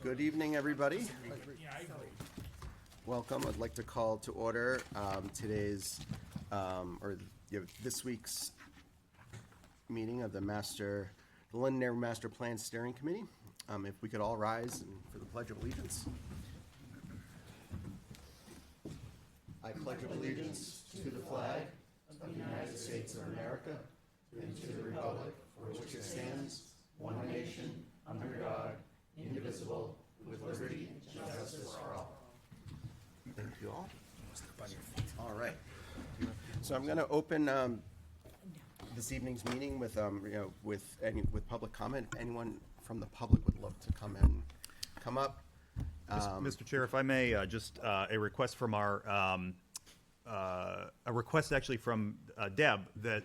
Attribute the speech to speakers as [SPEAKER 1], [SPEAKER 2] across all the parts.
[SPEAKER 1] Good evening, everybody. Welcome. I'd like to call to order this week's meeting of the Londonderry Master Plan Steering Committee. If we could all rise for the Pledge of Allegiance. I pledge allegiance to the flag of the United States of America and to the republic for which it stands, one nation, under God, indivisible, with liberty and justice for all. Thank you all. All right. So I'm going to open this evening's meeting with public comment. If anyone from the public would love to come up.
[SPEAKER 2] Mr. Chair, if I may, just a request from a request actually from Deb that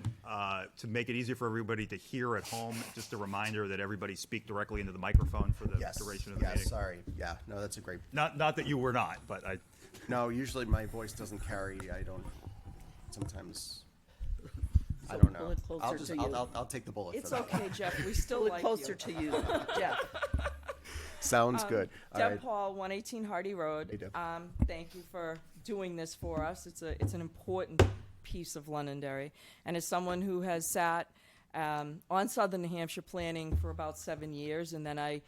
[SPEAKER 2] to make it easier for everybody to hear at home, just a reminder that everybody speak directly into the microphone for the duration of the meeting.
[SPEAKER 1] Sorry. Yeah, no, that's a great.
[SPEAKER 2] Not that you were not, but I.
[SPEAKER 1] No, usually my voice doesn't carry. I don't. Sometimes. I don't know. I'll take the bullet.
[SPEAKER 3] It's
[SPEAKER 1] for that.
[SPEAKER 3] okay, Jeff. We still like
[SPEAKER 4] closer
[SPEAKER 3] you.
[SPEAKER 4] to you, Jeff.
[SPEAKER 1] Sounds good. All
[SPEAKER 3] Deb
[SPEAKER 1] right.
[SPEAKER 3] Paul, 118 Hardy Road.
[SPEAKER 1] Hey, Deb.
[SPEAKER 3] Thank you for doing this for us. It's an important piece of Londonderry, and as someone who has sat on Southern New Hampshire planning for about 7 years, and then I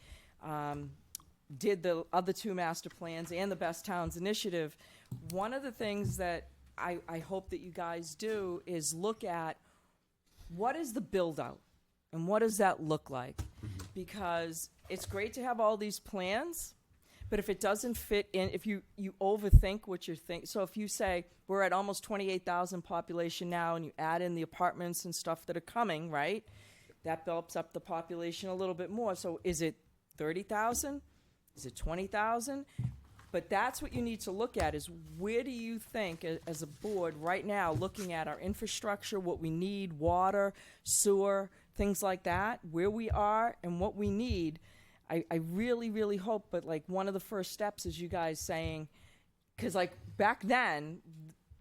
[SPEAKER 3] did the other two master plans and the Best Towns Initiative. One of the things that I hope that you guys do is look at what is the build out and what does that look like? Because it's great to have all these plans, but if it doesn't fit in, if you overthink what you think, so if you say we're at almost 28,000 population now and you add in the apartments and stuff that are coming, right? That builds up the population a little bit more. So is it 30,000? Is it 20,000? But that's what you need to look at is where do you think as a board right now, looking at our infrastructure, what we need, water, sewer, things like that, where we are and what we need. I really, really hope, but like one of the first steps is you guys saying, because like back then,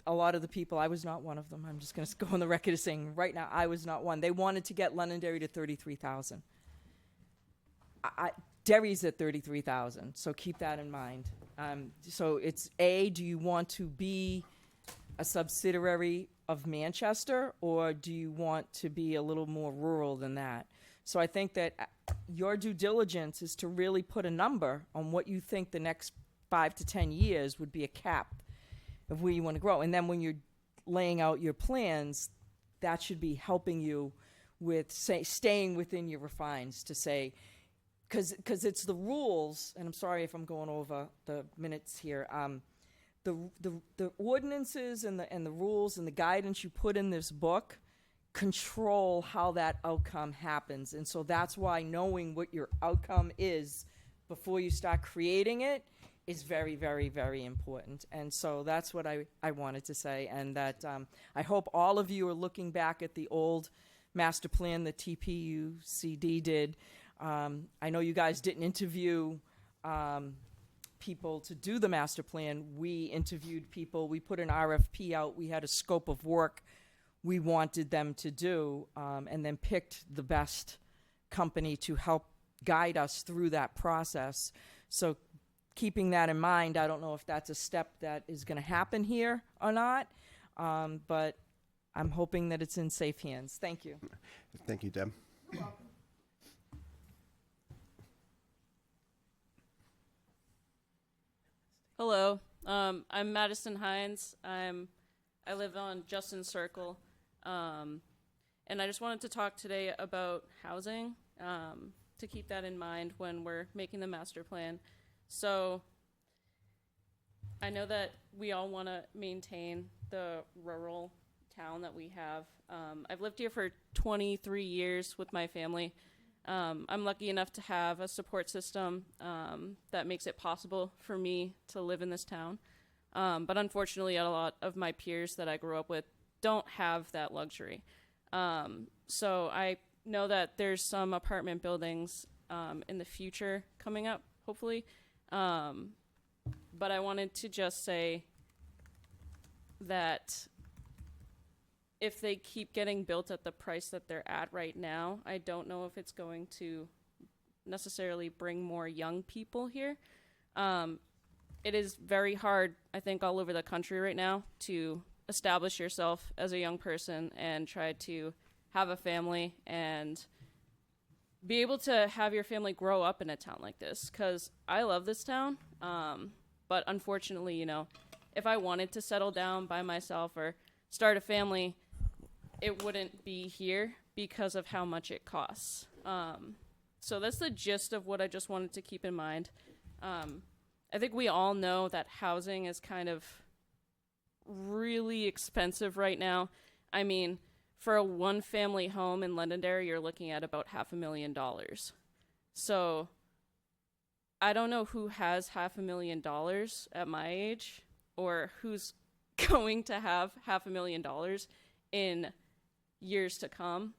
[SPEAKER 3] a lot of the people, I was not one of them. I'm just going to go on the record as saying right now, I was not one. They wanted to get Londonderry to 33,000. Derry's at 33,000, so keep that in mind. So it's do you want to be a subsidiary of Manchester, or do you want to be a little more rural than that? So I think that your due diligence is to really put a number on what you think the next 5 to 10 years would be a cap of where you want to grow. And then when you're laying out your plans, that should be helping you with staying within your refines to say, because it's the rules, and I'm sorry if I'm going over the minutes here. The ordinances and the rules and the guidance you put in this book control how that outcome happens, and so that's why knowing what your outcome is before you start creating it is very, very, very important. And so that's what I wanted to say, and that I hope all of you are looking back at the old master plan that TPUCD did. I know you guys didn't interview people to do the master plan. We interviewed people. We put an RFP out. We had a scope of work we wanted them to do, and then picked the best company to help guide us through that process. So keeping that in mind, I don't know if that's a step that is going to happen here or not, but I'm hoping that it's in safe hands. Thank you.
[SPEAKER 1] Thank you, Deb.
[SPEAKER 3] You're welcome.
[SPEAKER 5] Hello, I'm Madison Hines. I live on Justin Circle, and I just wanted to talk today about housing, to keep that in mind when we're making the master plan. So I know that we all want to maintain the rural town that we have. I've lived here for 23 years with my family. I'm lucky enough to have a support system that makes it possible for me to live in this town. But unfortunately, a lot of my peers that I grew up with don't have that luxury. So I know that there's some apartment buildings in the future coming up, hopefully. But I wanted to just say that if they keep getting built at the price that they're at right now, I don't know if it's going to necessarily bring more young people here. It is very hard, I think, all over the country right now to establish yourself as a young person and try to have a family and be able to have your family grow up in a town like this. Because I love this town, but unfortunately, you know, if I wanted to settle down by myself or start a family, it wouldn't be here because of how much it costs. So that's the gist of what I just wanted to keep in mind. I think we all know that housing is kind of really expensive right now. I mean, for a one-family home in Londonderry, you're looking at about $500,000. So I don't know who has $500,000 at my age or who's going to have $500,000 in years to come.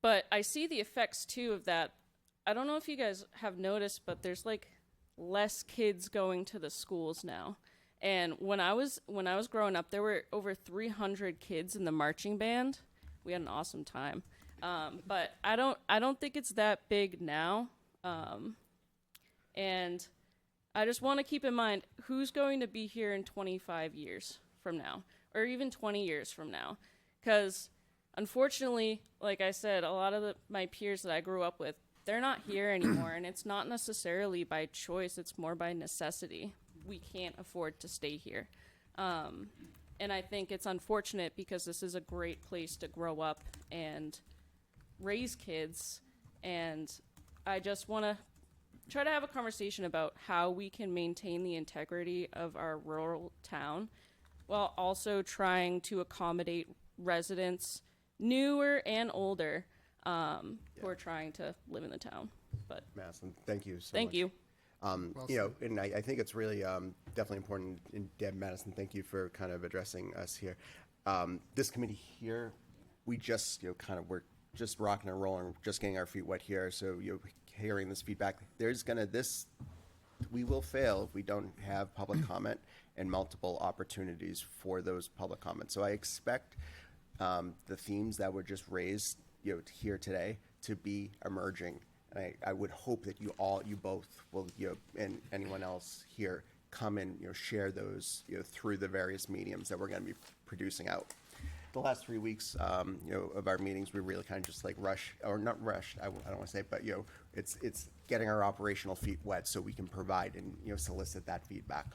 [SPEAKER 5] But I see the effects too of that. I don't know if you guys have noticed, but there's like less kids going to the schools now. And when I was growing up, there were over 300 kids in the marching band. We had an awesome time. But I don't think it's that big now. And I just want to keep in mind who's going to be here in 25 years from now, or even 20 years from now. Because unfortunately, like I said, a lot of my peers that I grew up with, they're not here anymore, and it's not necessarily by choice, it's more by necessity. We can't afford to stay here. And I think it's unfortunate because this is a great place to grow up and raise kids, and I just want to try to have a conversation about how we can maintain the integrity of our rural town while also trying to accommodate residents, newer and older, who are trying to live in the town. But
[SPEAKER 4] Madison, thank you so much.
[SPEAKER 5] thank you.
[SPEAKER 4] You know, and I think it's really definitely important. And Deb, Madison, thank you for kind of addressing us here. This committee here, we just, you know, kind of, we're just rocking and rolling, just getting our feet wet here. So, you know, hearing this feedback, we will fail if we don't have public comment and multiple opportunities for those public comments. So I expect the themes that were just raised, you know, here today to be emerging. And I would hope that you both will, you know, and anyone else here come and, you know, share those, you know, through the various mediums that we're going to be producing out. The last 3 weeks, you know, of our meetings, we really kind of just like not rushed, I don't want to say, but, you know, it's getting our operational feet wet so we can provide and, you know, solicit that feedback.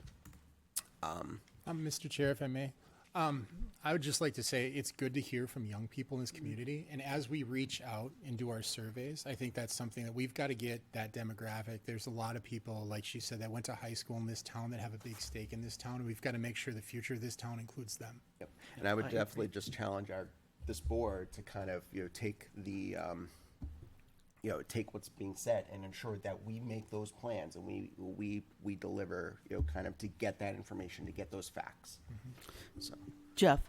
[SPEAKER 6] Mr. Chair, if I may, I would just like to say it's good to hear from young people in this community. And as we reach out and do our surveys, I think that's something that we've got to get that demographic. There's a lot of people, like she said, that went to high school in this town that have a big stake in this town. And we've got to make sure the future of this town includes them.
[SPEAKER 4] Yep. And I would definitely just challenge this board to kind of, you know, take the, you know, take what's being said and ensure that we make those plans and we deliver, you know, kind of to get that information, to get those facts. So.
[SPEAKER 7] Jeff,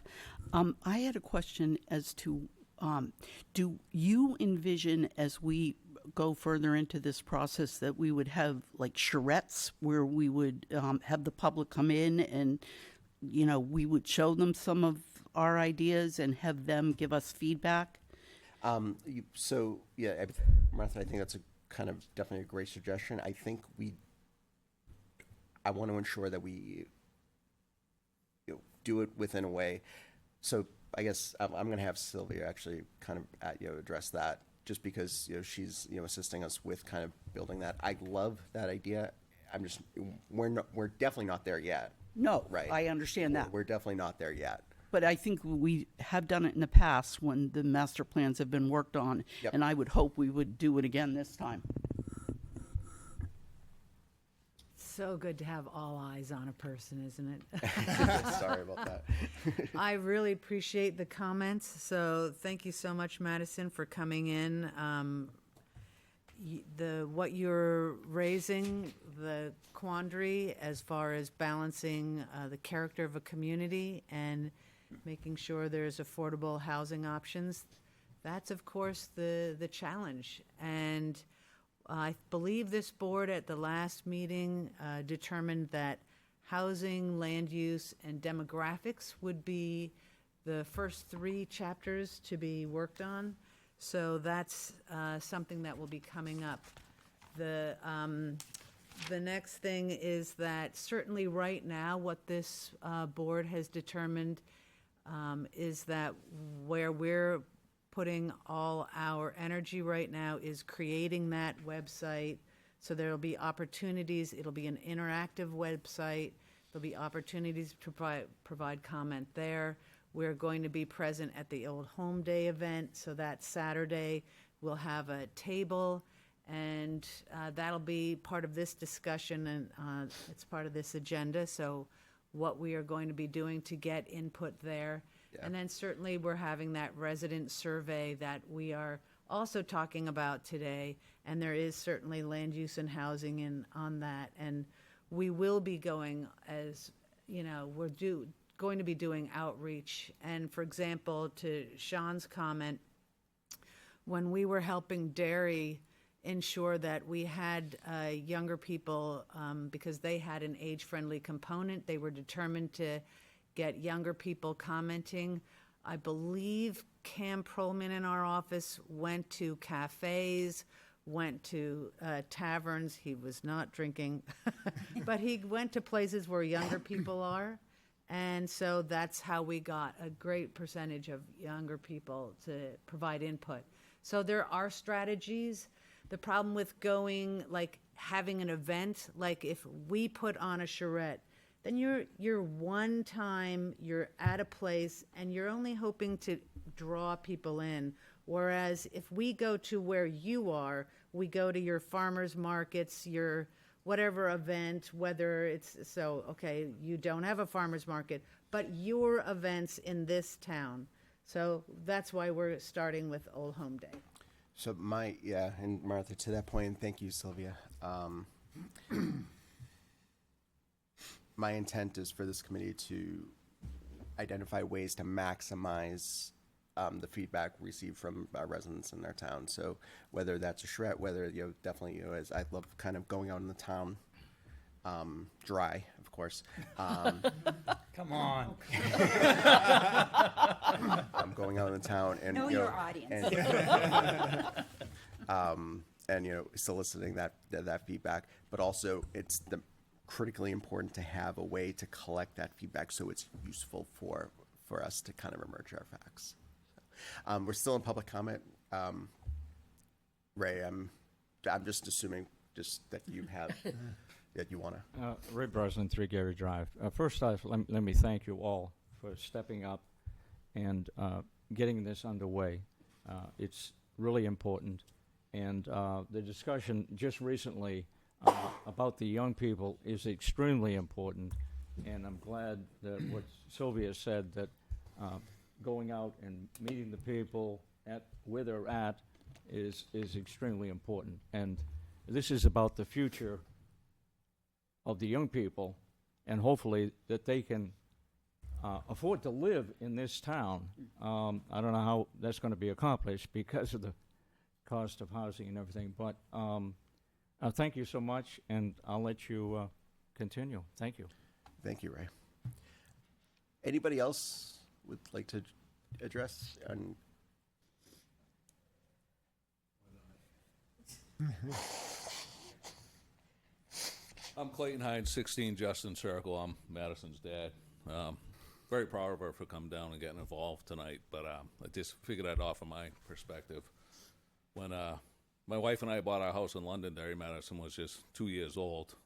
[SPEAKER 7] I had a question as to, do you envision as we go further into this process that we would have like charrettes where we would have the public come in and, you know, we would show them some of our ideas and have them give us feedback?
[SPEAKER 4] So, yeah, Martha, I think that's a kind of definitely a great suggestion. I think I want to ensure that we, you know, do it within a way. So I guess I'm going to have Sylvia actually kind of you know, address that, just because, you know, she's, you know, assisting us with kind of building that. I love that idea. We're definitely not there yet.
[SPEAKER 7] No,
[SPEAKER 4] Right.
[SPEAKER 7] I understand that.
[SPEAKER 4] We're definitely not there yet.
[SPEAKER 7] But I think we have done it in the past when the master plans have been worked on.
[SPEAKER 4] Yep.
[SPEAKER 7] And I would hope we would do it again this time.
[SPEAKER 8] So good to have all eyes on a person, isn't it?
[SPEAKER 4] Sorry about that.
[SPEAKER 8] I really appreciate the comments. So thank you so much, Madison, for coming in. What you're raising, the quandary as far as balancing the character of a community and making sure there's affordable housing options, that's of course the challenge. And I believe this board at the last meeting determined that housing, land use, and demographics would be the first 3 chapters to be worked on. So that's something that will be coming up. The next thing is that certainly right now, what this board has determined is that where we're putting all our energy right now is creating that website. So there'll be opportunities. It'll be an interactive website. There'll be opportunities to provide comment there. We're going to be present at the Old Home Day event. So that Saturday, we'll have a table, and that'll be part of this discussion, and it's part of this agenda. So what we are going to be doing to get input there.
[SPEAKER 4] Yeah.
[SPEAKER 8] And then certainly we're having that resident survey that we are also talking about today, and there is certainly land use and housing in on that. And we will be going, as you know, we're going to be doing outreach. And for example, to Sean's comment, when we were helping Derry ensure that we had younger people, because they had an age-friendly component, they were determined to get younger people commenting. I believe Cam Perlman in our office went to cafes, went to taverns. He was not drinking, but he went to places where younger people are. And so that's how we got a great percentage of younger people to provide input. So there are strategies. The problem with going, like having an event, like if we put on a charrette, then you're one time, you're at a place, and you're only hoping to draw people in. Whereas if we go to where you are, we go to your farmers markets, your whatever event, whether it's, so, okay, you don't have a farmers market, but your events in this town. So that's why we're starting with Old Home Day.
[SPEAKER 4] So and Martha, to that point, and thank you, Sylvia. My intent is for this committee to identify ways to maximize the feedback received from residents in their town. So whether that's a charrette, whether, definitely, as I love kind of going out in the town, dry, of course.
[SPEAKER 9] Come on.
[SPEAKER 4] I'm going out in the town and,
[SPEAKER 10] Know your audience.
[SPEAKER 4] and soliciting that feedback, but also it's critically important to have a way to collect that feedback so it's useful for us to kind of emerge our facts. We're still in public comment. Ray, I'm just assuming that you have that you want to.
[SPEAKER 9] Ray Breslin, 3 Gary Drive. First off, let me thank you all for stepping up and getting this underway. It's really important. And the discussion just recently about the young people is extremely important. And I'm glad that what Sylvia said, that going out and meeting the people at where they're at is extremely important. And this is about the future of the young people, and hopefully that they can afford to live in this town. I don't know how that's going to be accomplished because of the cost of housing and everything, but thank you so much, and I'll let you continue. Thank you.
[SPEAKER 4] Thank you, Ray. Anybody else would like to address?
[SPEAKER 11] I'm Clayton Hines, 16 Justin Circle. I'm Madison's dad. Very proud of her for coming down and getting involved tonight, but I just figured I'd offer my perspective. When my wife and I bought our house in Londonderry, Madison was just 2 years old,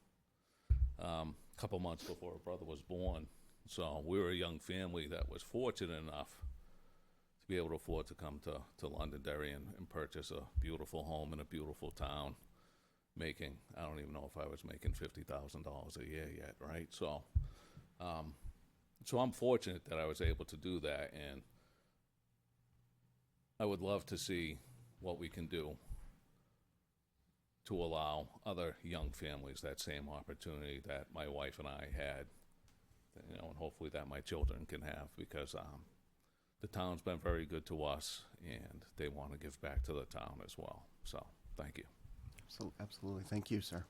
[SPEAKER 11] a couple months before her brother was born. So we were a young family that was fortunate enough to be able to afford to come to Londonderry and purchase a beautiful home in a beautiful town, making, I don't even know if I was making $50,000 a year yet, right? So I'm fortunate that I was able to do that, and I would love to see what we can do to allow other young families that same opportunity that my wife and I had, and hopefully that my children can have, because the town's been very good to us, and they want to give back to the town as well. So, thank you.
[SPEAKER 4] Absolutely. Thank you, sir.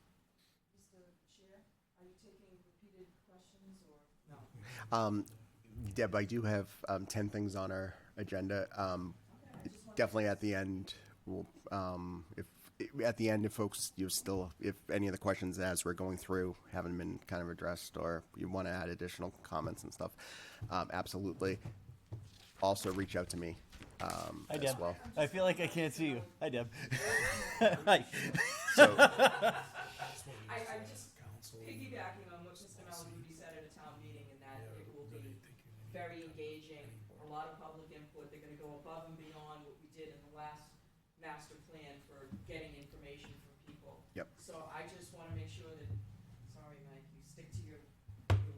[SPEAKER 3] Mr. Chair, are you taking repeated questions or no?
[SPEAKER 4] Deb, I do have 10 things on our agenda. definitely at the end, we'll, if folks, if any of the questions as we're going through haven't been kind of addressed, or you want to add additional comments and stuff, absolutely. Also reach out to me,
[SPEAKER 1] Hi,
[SPEAKER 4] as
[SPEAKER 1] Deb.
[SPEAKER 4] well.
[SPEAKER 1] I feel like I can't see you. Hi, Deb. Hi.
[SPEAKER 4] So,
[SPEAKER 3] I'm just piggybacking on what Mr. Malabuti said at a town meeting, in that it will be very engaging, a lot of public input. They're gonna go above and beyond what we did in the last master plan for getting information from people.
[SPEAKER 4] Yep.
[SPEAKER 3] So I just wanna make sure that, sorry, Mike, you stick to your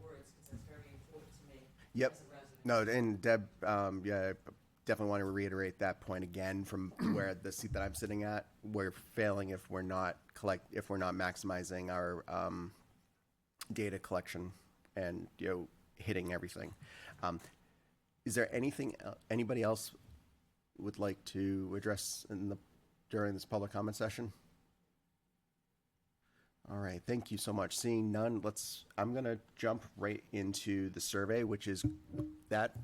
[SPEAKER 3] words, because that's very important to me
[SPEAKER 4] Yep.
[SPEAKER 3] as a resident.
[SPEAKER 4] no, and Deb, yeah, I definitely want to reiterate that point again from where the seat that I'm sitting at. We're failing if we're not maximizing our data collection and hitting everything. Is there anything anybody else would like to address during this public comment session? All right, thank you so much. Seeing none, I'm gonna jump right into the survey, which is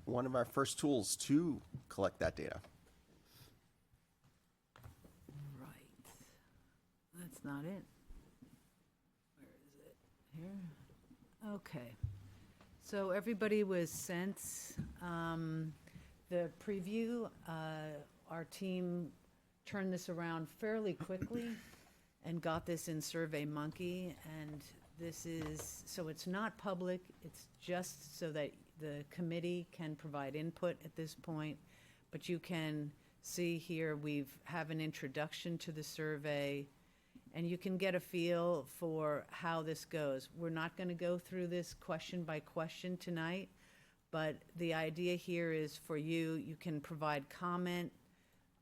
[SPEAKER 4] one of our first tools to collect that data.
[SPEAKER 8] Right. That's not it. Where is it? Here? Okay. So everybody was sent the preview. Our team turned this around fairly quickly and got this in SurveyMonkey. And so it's not public, it's just so that the committee can provide input at this point. But you can see here, we have an introduction to the survey, and you can get a feel for how this goes. We're not going to go through this question by question tonight, but the idea here is for you can provide comment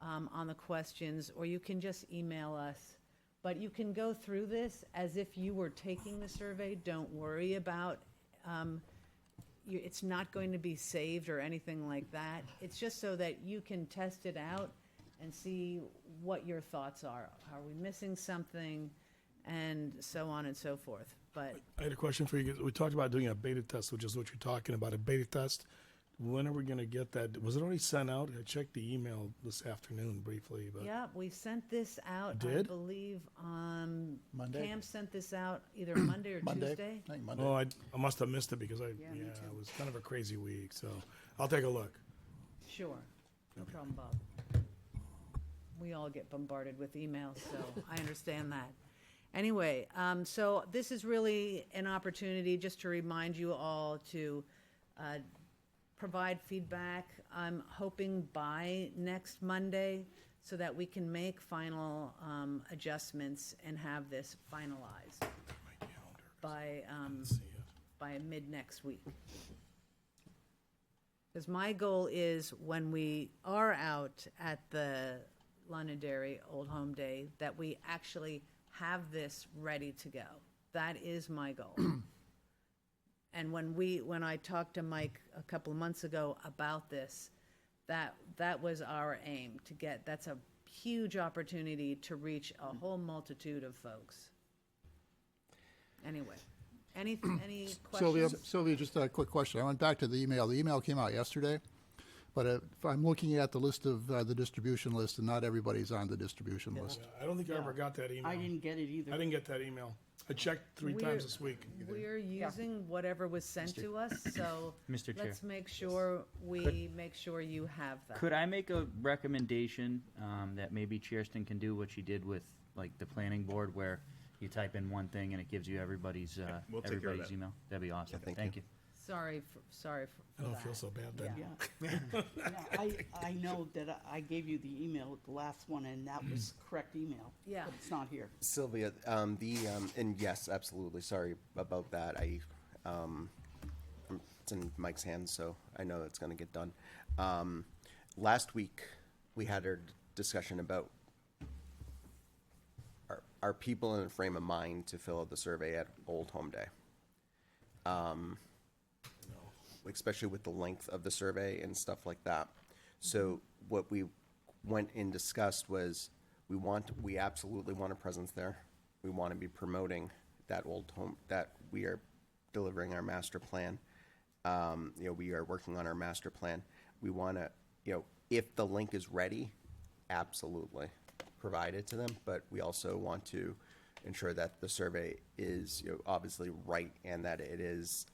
[SPEAKER 8] on the questions, or you can just email us. But you can go through this as if you were taking the survey. Don't worry about it's not going to be saved or anything like that. It's just so that you can test it out and see what your thoughts are. Are we missing something? And so on and so forth. But
[SPEAKER 10] I had a question for you. We talked about doing a beta test, which is what you're talking about, a beta test. When are we going to get that? Was it already sent out? I checked the email this afternoon briefly. But
[SPEAKER 8] yeah, we sent this out, I
[SPEAKER 10] Did?
[SPEAKER 8] believe,
[SPEAKER 1] Monday?
[SPEAKER 8] Cam sent this out either Monday or Tuesday.
[SPEAKER 1] I think Monday.
[SPEAKER 10] Oh, I must have missed it because
[SPEAKER 8] me too.
[SPEAKER 10] it was kind of a crazy week. So I'll take a look.
[SPEAKER 8] Sure, no problem, Bob. We all get bombarded with emails, so I understand that. Anyway, so this is really an opportunity just to remind you all to provide feedback. I'm hoping by next Monday so that we can make final adjustments and have this finalized by mid next week. Because my goal is when we are out at the Londonderry Old Home Day, that we actually have this ready to go. That is my goal. And when I talked to Mike a couple of months ago about this, that was our aim to get. That's a huge opportunity to reach a whole multitude of folks. Anyway, any questions?
[SPEAKER 12] Sylvia, just a quick question. I went back to the email. The email came out yesterday, but if I'm looking at the list of the distribution list, and not everybody's on the distribution list.
[SPEAKER 10] I don't think I ever got that email.
[SPEAKER 7] I didn't get it either.
[SPEAKER 10] I didn't get that email. I checked three times this week.
[SPEAKER 8] We're using whatever was sent to us, so
[SPEAKER 13] Mr. Chair.
[SPEAKER 8] let's make sure make sure you have that.
[SPEAKER 13] Could I make a recommendation that maybe Chairston can do what she did with like the planning board, where you type in one thing and it gives you everybody's
[SPEAKER 2] we'll take care of
[SPEAKER 13] everybody's
[SPEAKER 2] that.
[SPEAKER 13] email? That'd be awesome.
[SPEAKER 4] thank
[SPEAKER 13] Thank
[SPEAKER 4] you.
[SPEAKER 13] you.
[SPEAKER 8] Sorry for
[SPEAKER 10] I don't
[SPEAKER 8] that.
[SPEAKER 10] feel so bad then.
[SPEAKER 7] Yeah. I know that I gave you the email, the last one, and that was correct email.
[SPEAKER 8] Yeah.
[SPEAKER 7] But it's not here.
[SPEAKER 4] Sylvia, and yes, absolutely. Sorry about that. It's in Mike's hands, so I know it's going to get done. Last week, we had our discussion about are people in a frame of mind to fill out the survey at Old Home Day? Especially with the length of the survey and stuff like that. So what we went and discussed was we absolutely want a presence there. We want to be promoting that old home, that we are delivering our master plan. We are working on our master plan. We want to, if the link is ready, absolutely provide it to them, but we also want to ensure that the survey is, obviously right, and that it is,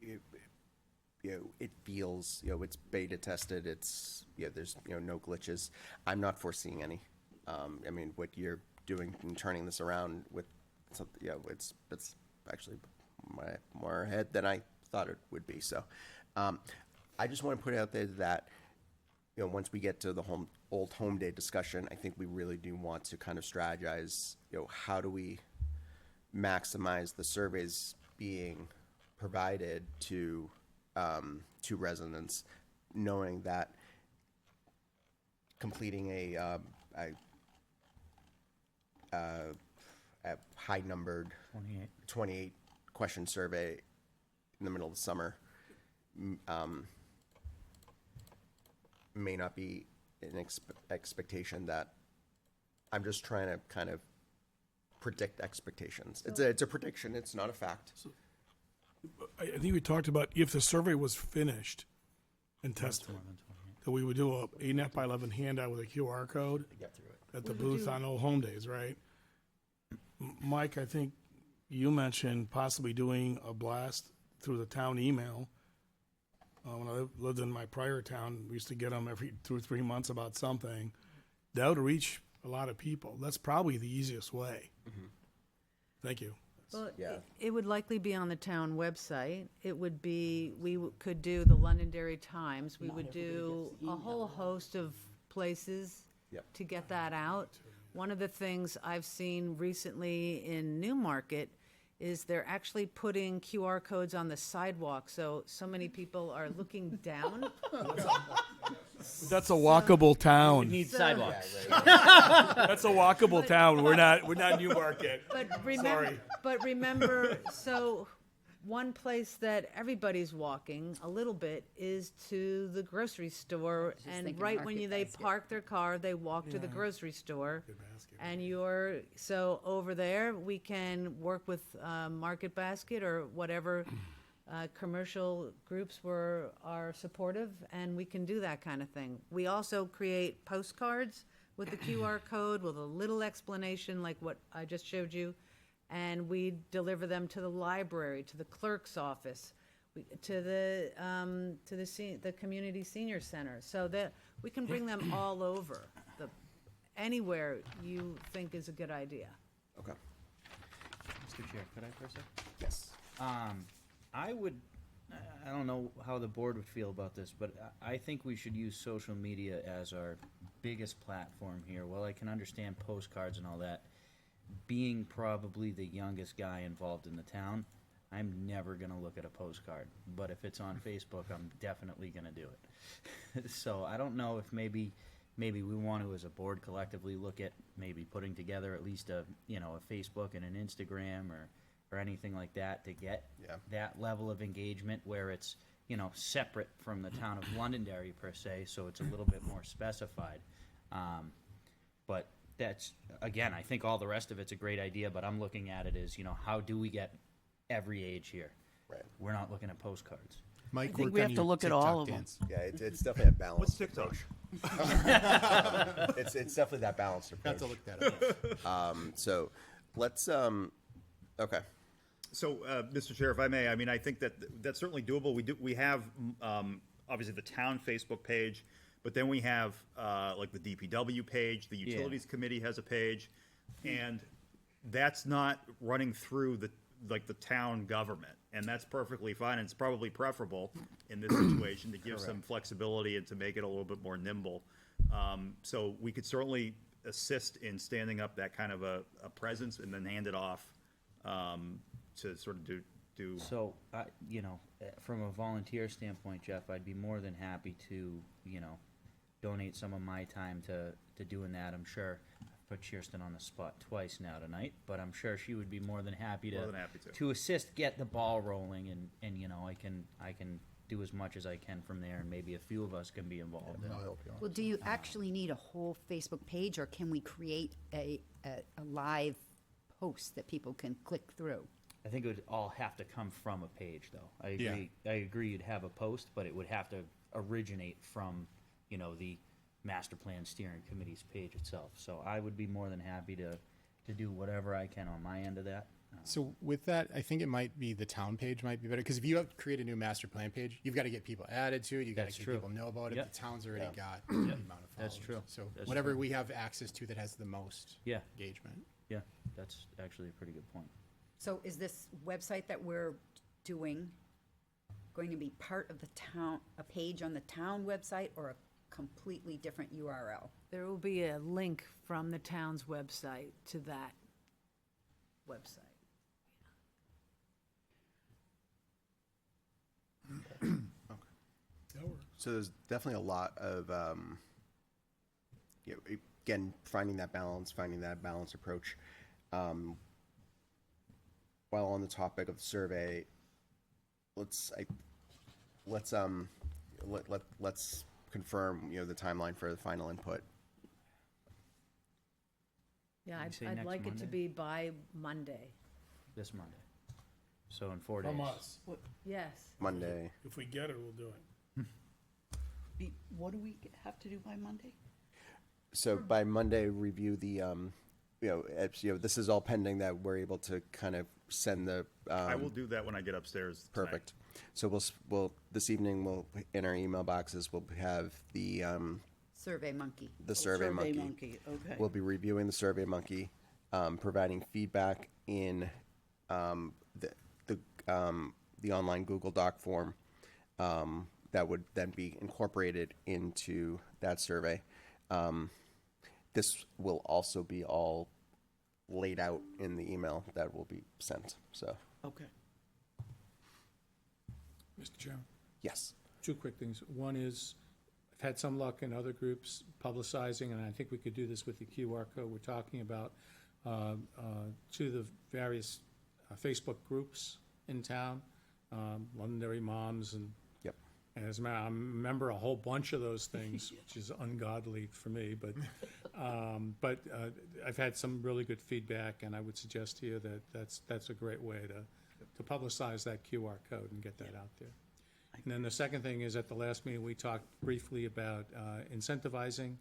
[SPEAKER 4] it feels, it's beta tested, it's, there's, no glitches. I'm not foreseeing any. I mean, what you're doing and turning this around with, it's actually more ahead than I thought it would be. So, I just want to put it out there that, once we get to the old home day discussion, I think we really do want to kind of strategize, how do we maximize the surveys being provided to residents, knowing that completing a high numbered 28 question survey in the middle of the summer may not be an expectation that I'm just trying to kind of predict expectations. It's a prediction. It's not a fact.
[SPEAKER 10] I think we talked about if the survey was finished and tested, that we would do a 8.5 by 11 handout with a QR code at the booth on Old Home Days, right? Mike, I think you mentioned possibly doing a blast through the town email. When I lived in my prior town, we used to get them every 2 or 3 months about something. That would reach a lot of people. That's probably the easiest way. Thank you.
[SPEAKER 8] Well,
[SPEAKER 4] Yeah.
[SPEAKER 8] it would likely be on the town website. It would be, could do the Londonderry Times. We would do a whole host of places
[SPEAKER 4] Yep.
[SPEAKER 8] to get that out. One of the things I've seen recently in Newmarket is they're actually putting QR codes on the sidewalk, so many people are looking down.
[SPEAKER 10] That's a walkable town.
[SPEAKER 13] Need sidewalks.
[SPEAKER 10] That's a walkable town. We're not Newmarket.
[SPEAKER 8] But remember, so one place that everybody's walking a little bit is to the grocery store, and
[SPEAKER 14] thinking
[SPEAKER 8] right when
[SPEAKER 14] Market
[SPEAKER 8] they
[SPEAKER 14] Basket.
[SPEAKER 8] park their car, they walk to the grocery store. And so over there, we can work with Market Basket or whatever commercial groups are supportive, and we can do that kind of thing. We also create postcards with the QR code with a little explanation like what I just showed you, and we deliver them to the library, to the clerk's office, to the community senior center, so that we can bring them all over, anywhere you think is a good idea.
[SPEAKER 4] Okay.
[SPEAKER 13] Mr. Chair, could I for a sec?
[SPEAKER 4] Yes.
[SPEAKER 13] I don't know how the board would feel about this, but I think we should use social media as our biggest platform here. While I can understand postcards and all that, being probably the youngest guy involved in the town, I'm never going to look at a postcard. But if it's on Facebook, I'm definitely going to do it. So I don't know if maybe we want to, as a board, collectively look at maybe putting together at least a Facebook and an Instagram or anything like that to get that level of engagement where it's, separate from the town of Londonderry per se, so it's a little bit more specified. But that's, again, I think all the rest of it's a great idea, but I'm looking at it as, how do we get every age here?
[SPEAKER 4] Right.
[SPEAKER 13] We're not looking at postcards.
[SPEAKER 6] Mike,
[SPEAKER 7] I think
[SPEAKER 6] work
[SPEAKER 7] we
[SPEAKER 6] on
[SPEAKER 7] have to
[SPEAKER 6] your
[SPEAKER 7] look at
[SPEAKER 6] TikTok
[SPEAKER 7] all of them.
[SPEAKER 6] dance.
[SPEAKER 4] Yeah, it's definitely a balance.
[SPEAKER 2] What's TikTok?
[SPEAKER 4] It's definitely that balanced approach.
[SPEAKER 6] Have to look that up.
[SPEAKER 4] So let's okay.
[SPEAKER 2] So, Mr. Chair, if I may, I mean, I think that's certainly doable. We have, obviously the town Facebook page, but then we have, like the DPW page, the Utilities Committee has a page, and that's not running through the town government, and that's perfectly fine. And it's probably preferable in this situation to give some flexibility and to make it a little bit more nimble. So we could certainly assist in standing up that kind of a presence and then hand it off to sort of do.
[SPEAKER 13] So, from a volunteer standpoint, Jeff, I'd be more than happy to, donate some of my time to doing that. I'm sure I've put Kirsten on the spot twice now tonight, but I'm sure she would be more than happy to assist, get the ball rolling, and I can do as much as I can from there, and maybe a few of us can be involved.
[SPEAKER 12] I'll help you out.
[SPEAKER 14] Well, do you actually need a whole Facebook page, or can we create a live post that people can click through?
[SPEAKER 13] I think it would all have to come from a page, though. I agree you'd have a post, but it would have to originate from, the master plan steering committee's page itself. So I would be more than happy to do whatever I can on my end of that.
[SPEAKER 6] So with that, I think it might be the town page might be better, because if you have to create a new master plan page, you've got to get people added to it, you've got to
[SPEAKER 13] That's
[SPEAKER 6] get
[SPEAKER 13] true.
[SPEAKER 6] people know about it.
[SPEAKER 13] Yep.
[SPEAKER 6] The town's already got the amount of followers.
[SPEAKER 13] That's true.
[SPEAKER 6] So
[SPEAKER 13] That's
[SPEAKER 6] whatever
[SPEAKER 13] true.
[SPEAKER 6] we have access to that has the most
[SPEAKER 13] Yeah.
[SPEAKER 6] engagement.
[SPEAKER 13] Yeah, that's actually a pretty good point.
[SPEAKER 14] So is this website that we're doing going to be part of the town, a page on the town website, or a completely different URL?
[SPEAKER 8] There will be a link from the town's website to that website.
[SPEAKER 4] So there's definitely a lot of, again, finding that balance approach. While on the topic of the survey, let's confirm, the timeline for the final input.
[SPEAKER 8] Yeah,
[SPEAKER 13] You say
[SPEAKER 8] I'd
[SPEAKER 13] next
[SPEAKER 8] like it to
[SPEAKER 13] Monday?
[SPEAKER 8] be by Monday.
[SPEAKER 13] This Monday. So in 4 days.
[SPEAKER 10] From us.
[SPEAKER 8] Yes.
[SPEAKER 4] Monday.
[SPEAKER 10] If we get it, we'll do it.
[SPEAKER 7] What do we have to do by Monday?
[SPEAKER 4] So by Monday, review the, this is all pending that we're able to kind of send the.
[SPEAKER 2] I will do that when I get upstairs tonight.
[SPEAKER 4] Perfect. So we'll this evening, in our email boxes, we'll have the
[SPEAKER 14] Survey Monkey.
[SPEAKER 4] Survey Monkey.
[SPEAKER 7] Okay.
[SPEAKER 4] We'll be reviewing the Survey Monkey, providing feedback in the online Google Doc form that would then be incorporated into that survey. This will also be all laid out in the email that will be sent. So
[SPEAKER 7] Okay.
[SPEAKER 10] Mr. Chairman,
[SPEAKER 4] yes.
[SPEAKER 10] two quick things. One is, I've had some luck in other groups publicizing, and I think we could do this with the QR code we're talking about, to the various Facebook groups in town, Londonderry Moms, and
[SPEAKER 4] Yep.
[SPEAKER 10] and as a matter, I remember a whole bunch of those things, which is ungodly for me, but I've had some really good feedback, and I would suggest to you that that's a great way to publicize that QR code and get that out there. And then the second thing is, at the last meeting, we talked briefly about incentivizing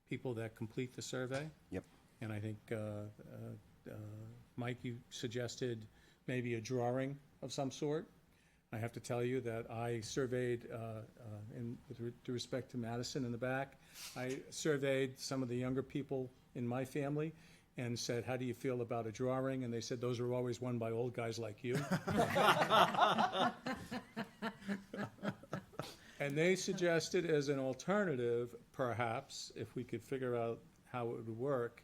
[SPEAKER 10] people that complete the survey.
[SPEAKER 4] Yep.
[SPEAKER 10] And I think, Mike, you suggested maybe a drawing of some sort. I have to tell you that I surveyed, with respect to Madison in the back, I surveyed some of the younger people in my family and said, how do you feel about a drawing? And they said, those are always won by old guys like you. And they suggested as an alternative, perhaps, if we could figure out how it would work,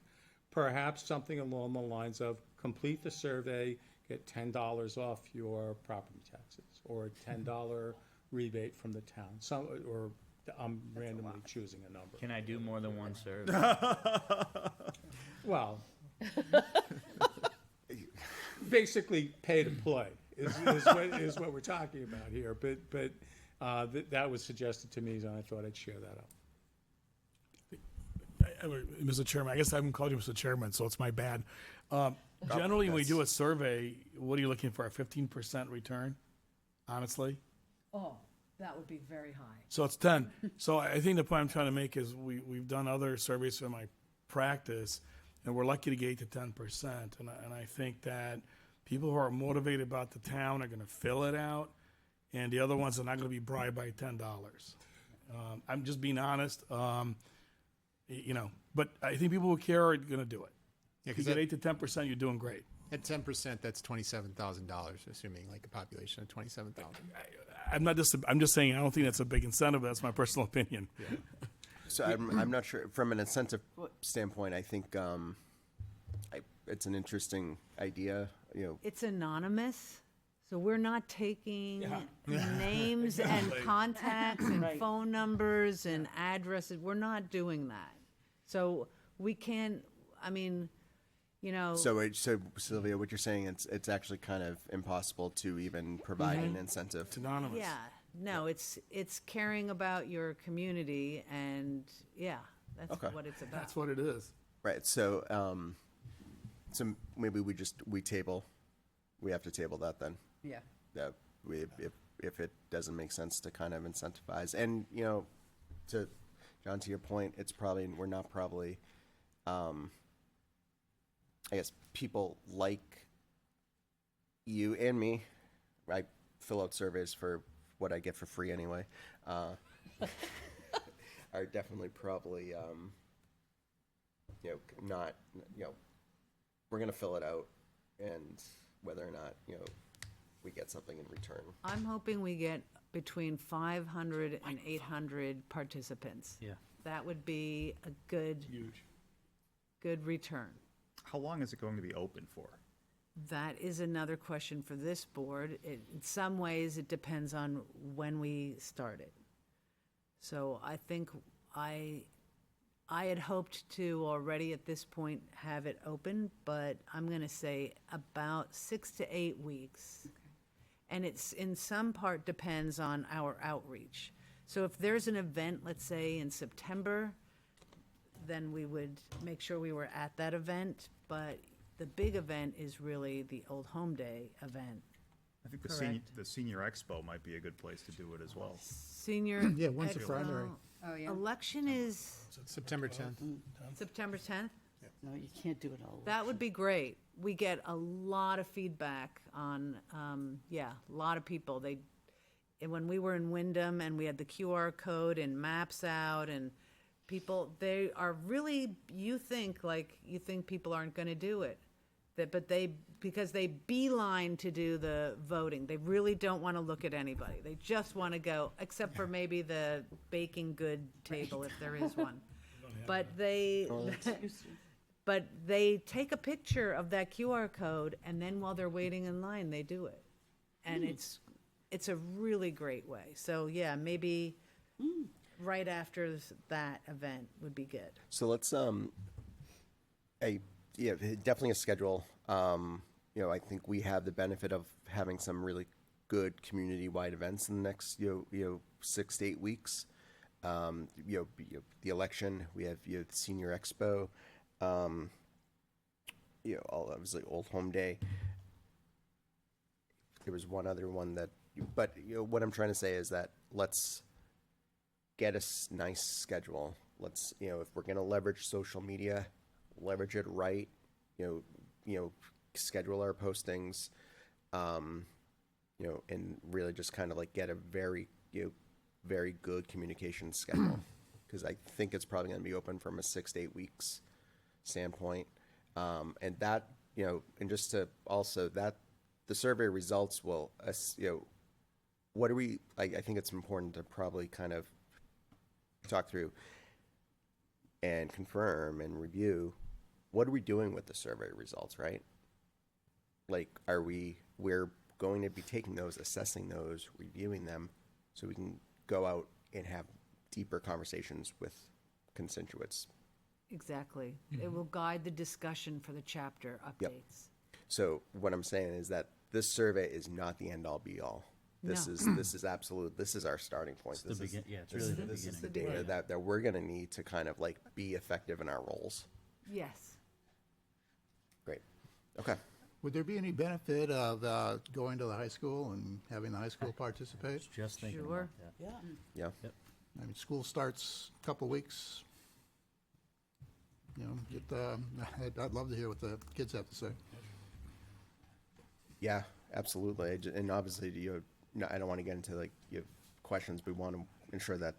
[SPEAKER 10] perhaps something along the lines of complete the survey, get $10 off your property taxes, or a $10 rebate from the town. Or I'm randomly choosing a number.
[SPEAKER 13] Can I do more than one survey?
[SPEAKER 10] Well, basically pay to play is what we're talking about here. But that was suggested to me, and I thought I'd share that out. Mr. Chairman, I guess I haven't called you Mr. Chairman, so it's my bad. Generally, when we do a survey, what are you looking for? A 15% return, honestly?
[SPEAKER 8] Oh, that would be very high.
[SPEAKER 10] So it's 10. So I think the point I'm trying to make is we've done other surveys in my practice, and we're lucky to get to 10%. And I think that people who are motivated about the town are going to fill it out, and the other ones are not going to be bribed by $10. I'm just being honest. But I think people who care are going to do it.
[SPEAKER 6] Yeah,
[SPEAKER 10] If you
[SPEAKER 6] 'cause
[SPEAKER 10] get 8 to 10%, you're doing great.
[SPEAKER 6] At 10%, that's $27,000, assuming like a population of 27,000.
[SPEAKER 10] I'm just saying I don't think that's a big incentive. That's my personal opinion.
[SPEAKER 4] So I'm not sure, from an incentive standpoint, I think it's an interesting idea,
[SPEAKER 8] It's anonymous, so we're not taking names and contacts and phone numbers and addresses. We're not doing that. So we can,
[SPEAKER 4] So Sylvia, what you're saying, it's actually kind of impossible to even provide an incentive.
[SPEAKER 10] It's anonymous.
[SPEAKER 8] Yeah, no, it's caring about your community, and that's
[SPEAKER 4] Okay.
[SPEAKER 8] what it's about.
[SPEAKER 10] That's what it is.
[SPEAKER 4] Right, so maybe we have to table that then.
[SPEAKER 14] Yeah.
[SPEAKER 4] That if it doesn't make sense to kind of incentivize, and to John, to your point, we're not probably, I guess people like you and me, I fill out surveys for what I get for free anyway, are definitely probably, not, we're gonna fill it out, and whether or not, we get something in return.
[SPEAKER 8] I'm hoping we get between 500 and 800 participants.
[SPEAKER 13] Yeah.
[SPEAKER 8] That would be a good return.
[SPEAKER 2] How long is it going to be open for?
[SPEAKER 8] That is another question for this board. In some ways, it depends on when we start it. So I think I had hoped to already at this point have it open, but I'm going to say about 6 to 8 weeks. And it's in some part depends on our outreach. So if there's an event, let's say in September, then we would make sure we were at that event. But the big event is really the Old Home Day event.
[SPEAKER 2] I think
[SPEAKER 8] Correct.
[SPEAKER 2] the senior expo might be a good place to do it as well.
[SPEAKER 8] Senior.
[SPEAKER 6] Yeah, when's the
[SPEAKER 8] Expo-
[SPEAKER 6] primary?
[SPEAKER 14] Oh, yeah.
[SPEAKER 8] Election is
[SPEAKER 6] September 10th.
[SPEAKER 8] September 10th?
[SPEAKER 7] No, you can't do it all.
[SPEAKER 8] That would be great. We get a lot of feedback on, a lot of people. And when we were in Wyndham and we had the QR code and maps out and people, they are really, you think people aren't going to do it. Because they beeline to do the voting. They really don't want to look at anybody. They just want to go, except for maybe the baking good table if there is one. But they take a picture of that QR code, and then while they're waiting in line, they do it. And it's a really great way. So yeah, maybe right after that event would be good.
[SPEAKER 4] So let's definitely a schedule. I think we have the benefit of having some really good community-wide events in the next 6 to 8 weeks. The election, we have the senior expo, obviously Old Home Day. There was one other one but what I'm trying to say is that let's get a nice schedule. Let's, if we're going to leverage social media, leverage it right, schedule our postings, and really just kind of like get a very good communication schedule. Because I think it's probably going to be open from a 6 to 8 weeks standpoint. And that, and just to also the survey results will, what do we, I think it's important to probably kind of talk through and confirm and review, what are we doing with the survey results, right? Like, we're going to be taking those, assessing those, reviewing them, so we can go out and have deeper conversations with constituents.
[SPEAKER 8] Exactly. It will guide the discussion for the chapter updates.
[SPEAKER 4] So what I'm saying is that this survey is not the end-all be-all. This
[SPEAKER 8] No.
[SPEAKER 4] is absolute. This is our starting point.
[SPEAKER 13] It's really the
[SPEAKER 4] This is the
[SPEAKER 13] beginning.
[SPEAKER 4] data that we're going to need to kind of like be effective in our roles.
[SPEAKER 8] Yes.
[SPEAKER 4] Great. Okay.
[SPEAKER 12] Would there be any benefit of going to the high school and having the high school participate?
[SPEAKER 13] Just thinking
[SPEAKER 8] Sure.
[SPEAKER 13] about that.
[SPEAKER 7] Yeah.
[SPEAKER 4] Yeah.
[SPEAKER 12] I mean, school starts a couple weeks. I'd love to hear what the kids have to say.
[SPEAKER 4] Yeah, absolutely. And obviously, I don't want to get into like questions. We want to ensure that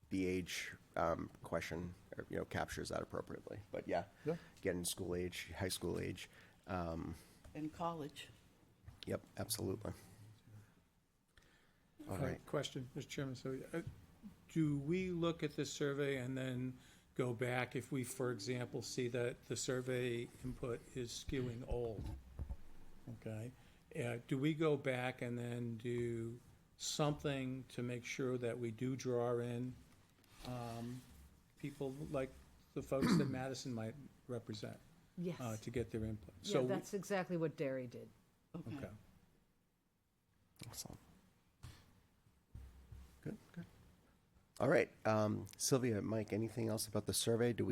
[SPEAKER 4] the age question captures that appropriately. But yeah, getting school age, high school age.
[SPEAKER 7] In college.
[SPEAKER 4] Yep, absolutely. All right.
[SPEAKER 15] Question, Mr. Chairman. So do we look at this survey and then go back if we, for example, see that the survey input is skewing old? Okay. Do we go back and then do something to make sure that we do draw in people like the folks that Madison might represent?
[SPEAKER 8] Yes.
[SPEAKER 15] To get their input.
[SPEAKER 8] Yeah, that's exactly what Derry did.
[SPEAKER 15] Okay.
[SPEAKER 4] Excellent. Good. All right. Sylvia, Mike, anything else about the survey? Do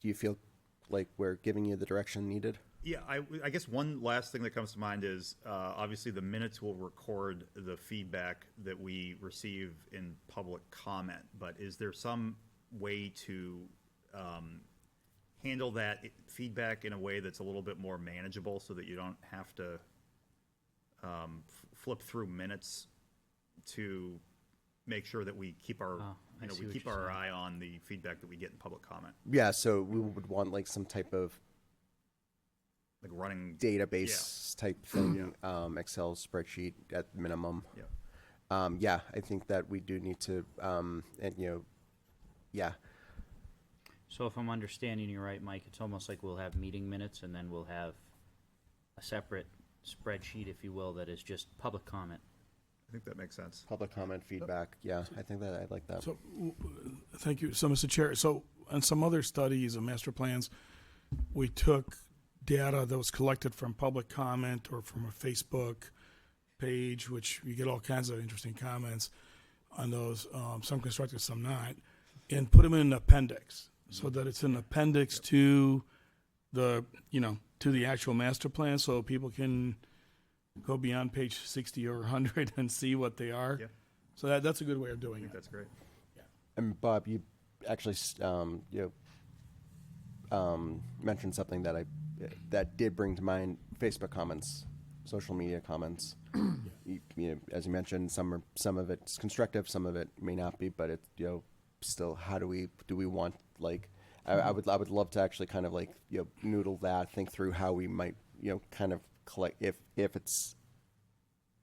[SPEAKER 4] you feel like we're giving you the direction needed?
[SPEAKER 2] Yeah, I guess one last thing that comes to mind is, obviously the minutes will record the feedback that we receive in public comment, but is there some way to handle that feedback in a way that's a little bit more manageable so that you don't have to flip through minutes to make sure that we keep our,
[SPEAKER 13] I see
[SPEAKER 2] we
[SPEAKER 13] what
[SPEAKER 2] keep
[SPEAKER 13] you're
[SPEAKER 2] our
[SPEAKER 13] saying.
[SPEAKER 2] eye on the feedback that we get in public comment,
[SPEAKER 4] Yeah, so we would want like some type of
[SPEAKER 2] like running.
[SPEAKER 4] database type thing, Excel spreadsheet at minimum.
[SPEAKER 2] Yeah.
[SPEAKER 4] Yeah, I think that we do need to, and yeah.
[SPEAKER 13] So if I'm understanding you right, Mike, it's almost like we'll have meeting minutes and then we'll have a separate spreadsheet, if you will, that is just public comment.
[SPEAKER 2] I think that makes sense.
[SPEAKER 4] Public comment, feedback. Yeah, I think that I like that.
[SPEAKER 10] So, thank you. So, Mr. Chair, so on some other studies and master plans, we took data that was collected from public comment or from a Facebook page, which you get all kinds of interesting comments on those, some constructive, some not, and put them in an appendix so that it's an appendix to the, to the actual master plan so people can go beyond page 60 or 100 and see what they are.
[SPEAKER 2] Yeah.
[SPEAKER 10] So that's a good way of doing
[SPEAKER 2] I think
[SPEAKER 10] it.
[SPEAKER 2] that's great.
[SPEAKER 4] And Bob, you actually, mentioned something that did bring to mind: Facebook comments, social media comments. As you mentioned, some of it's constructive, some of it may not be, but still, how do we want like? I would love to actually kind of like noodle that, think through how we might kind of collect if it's.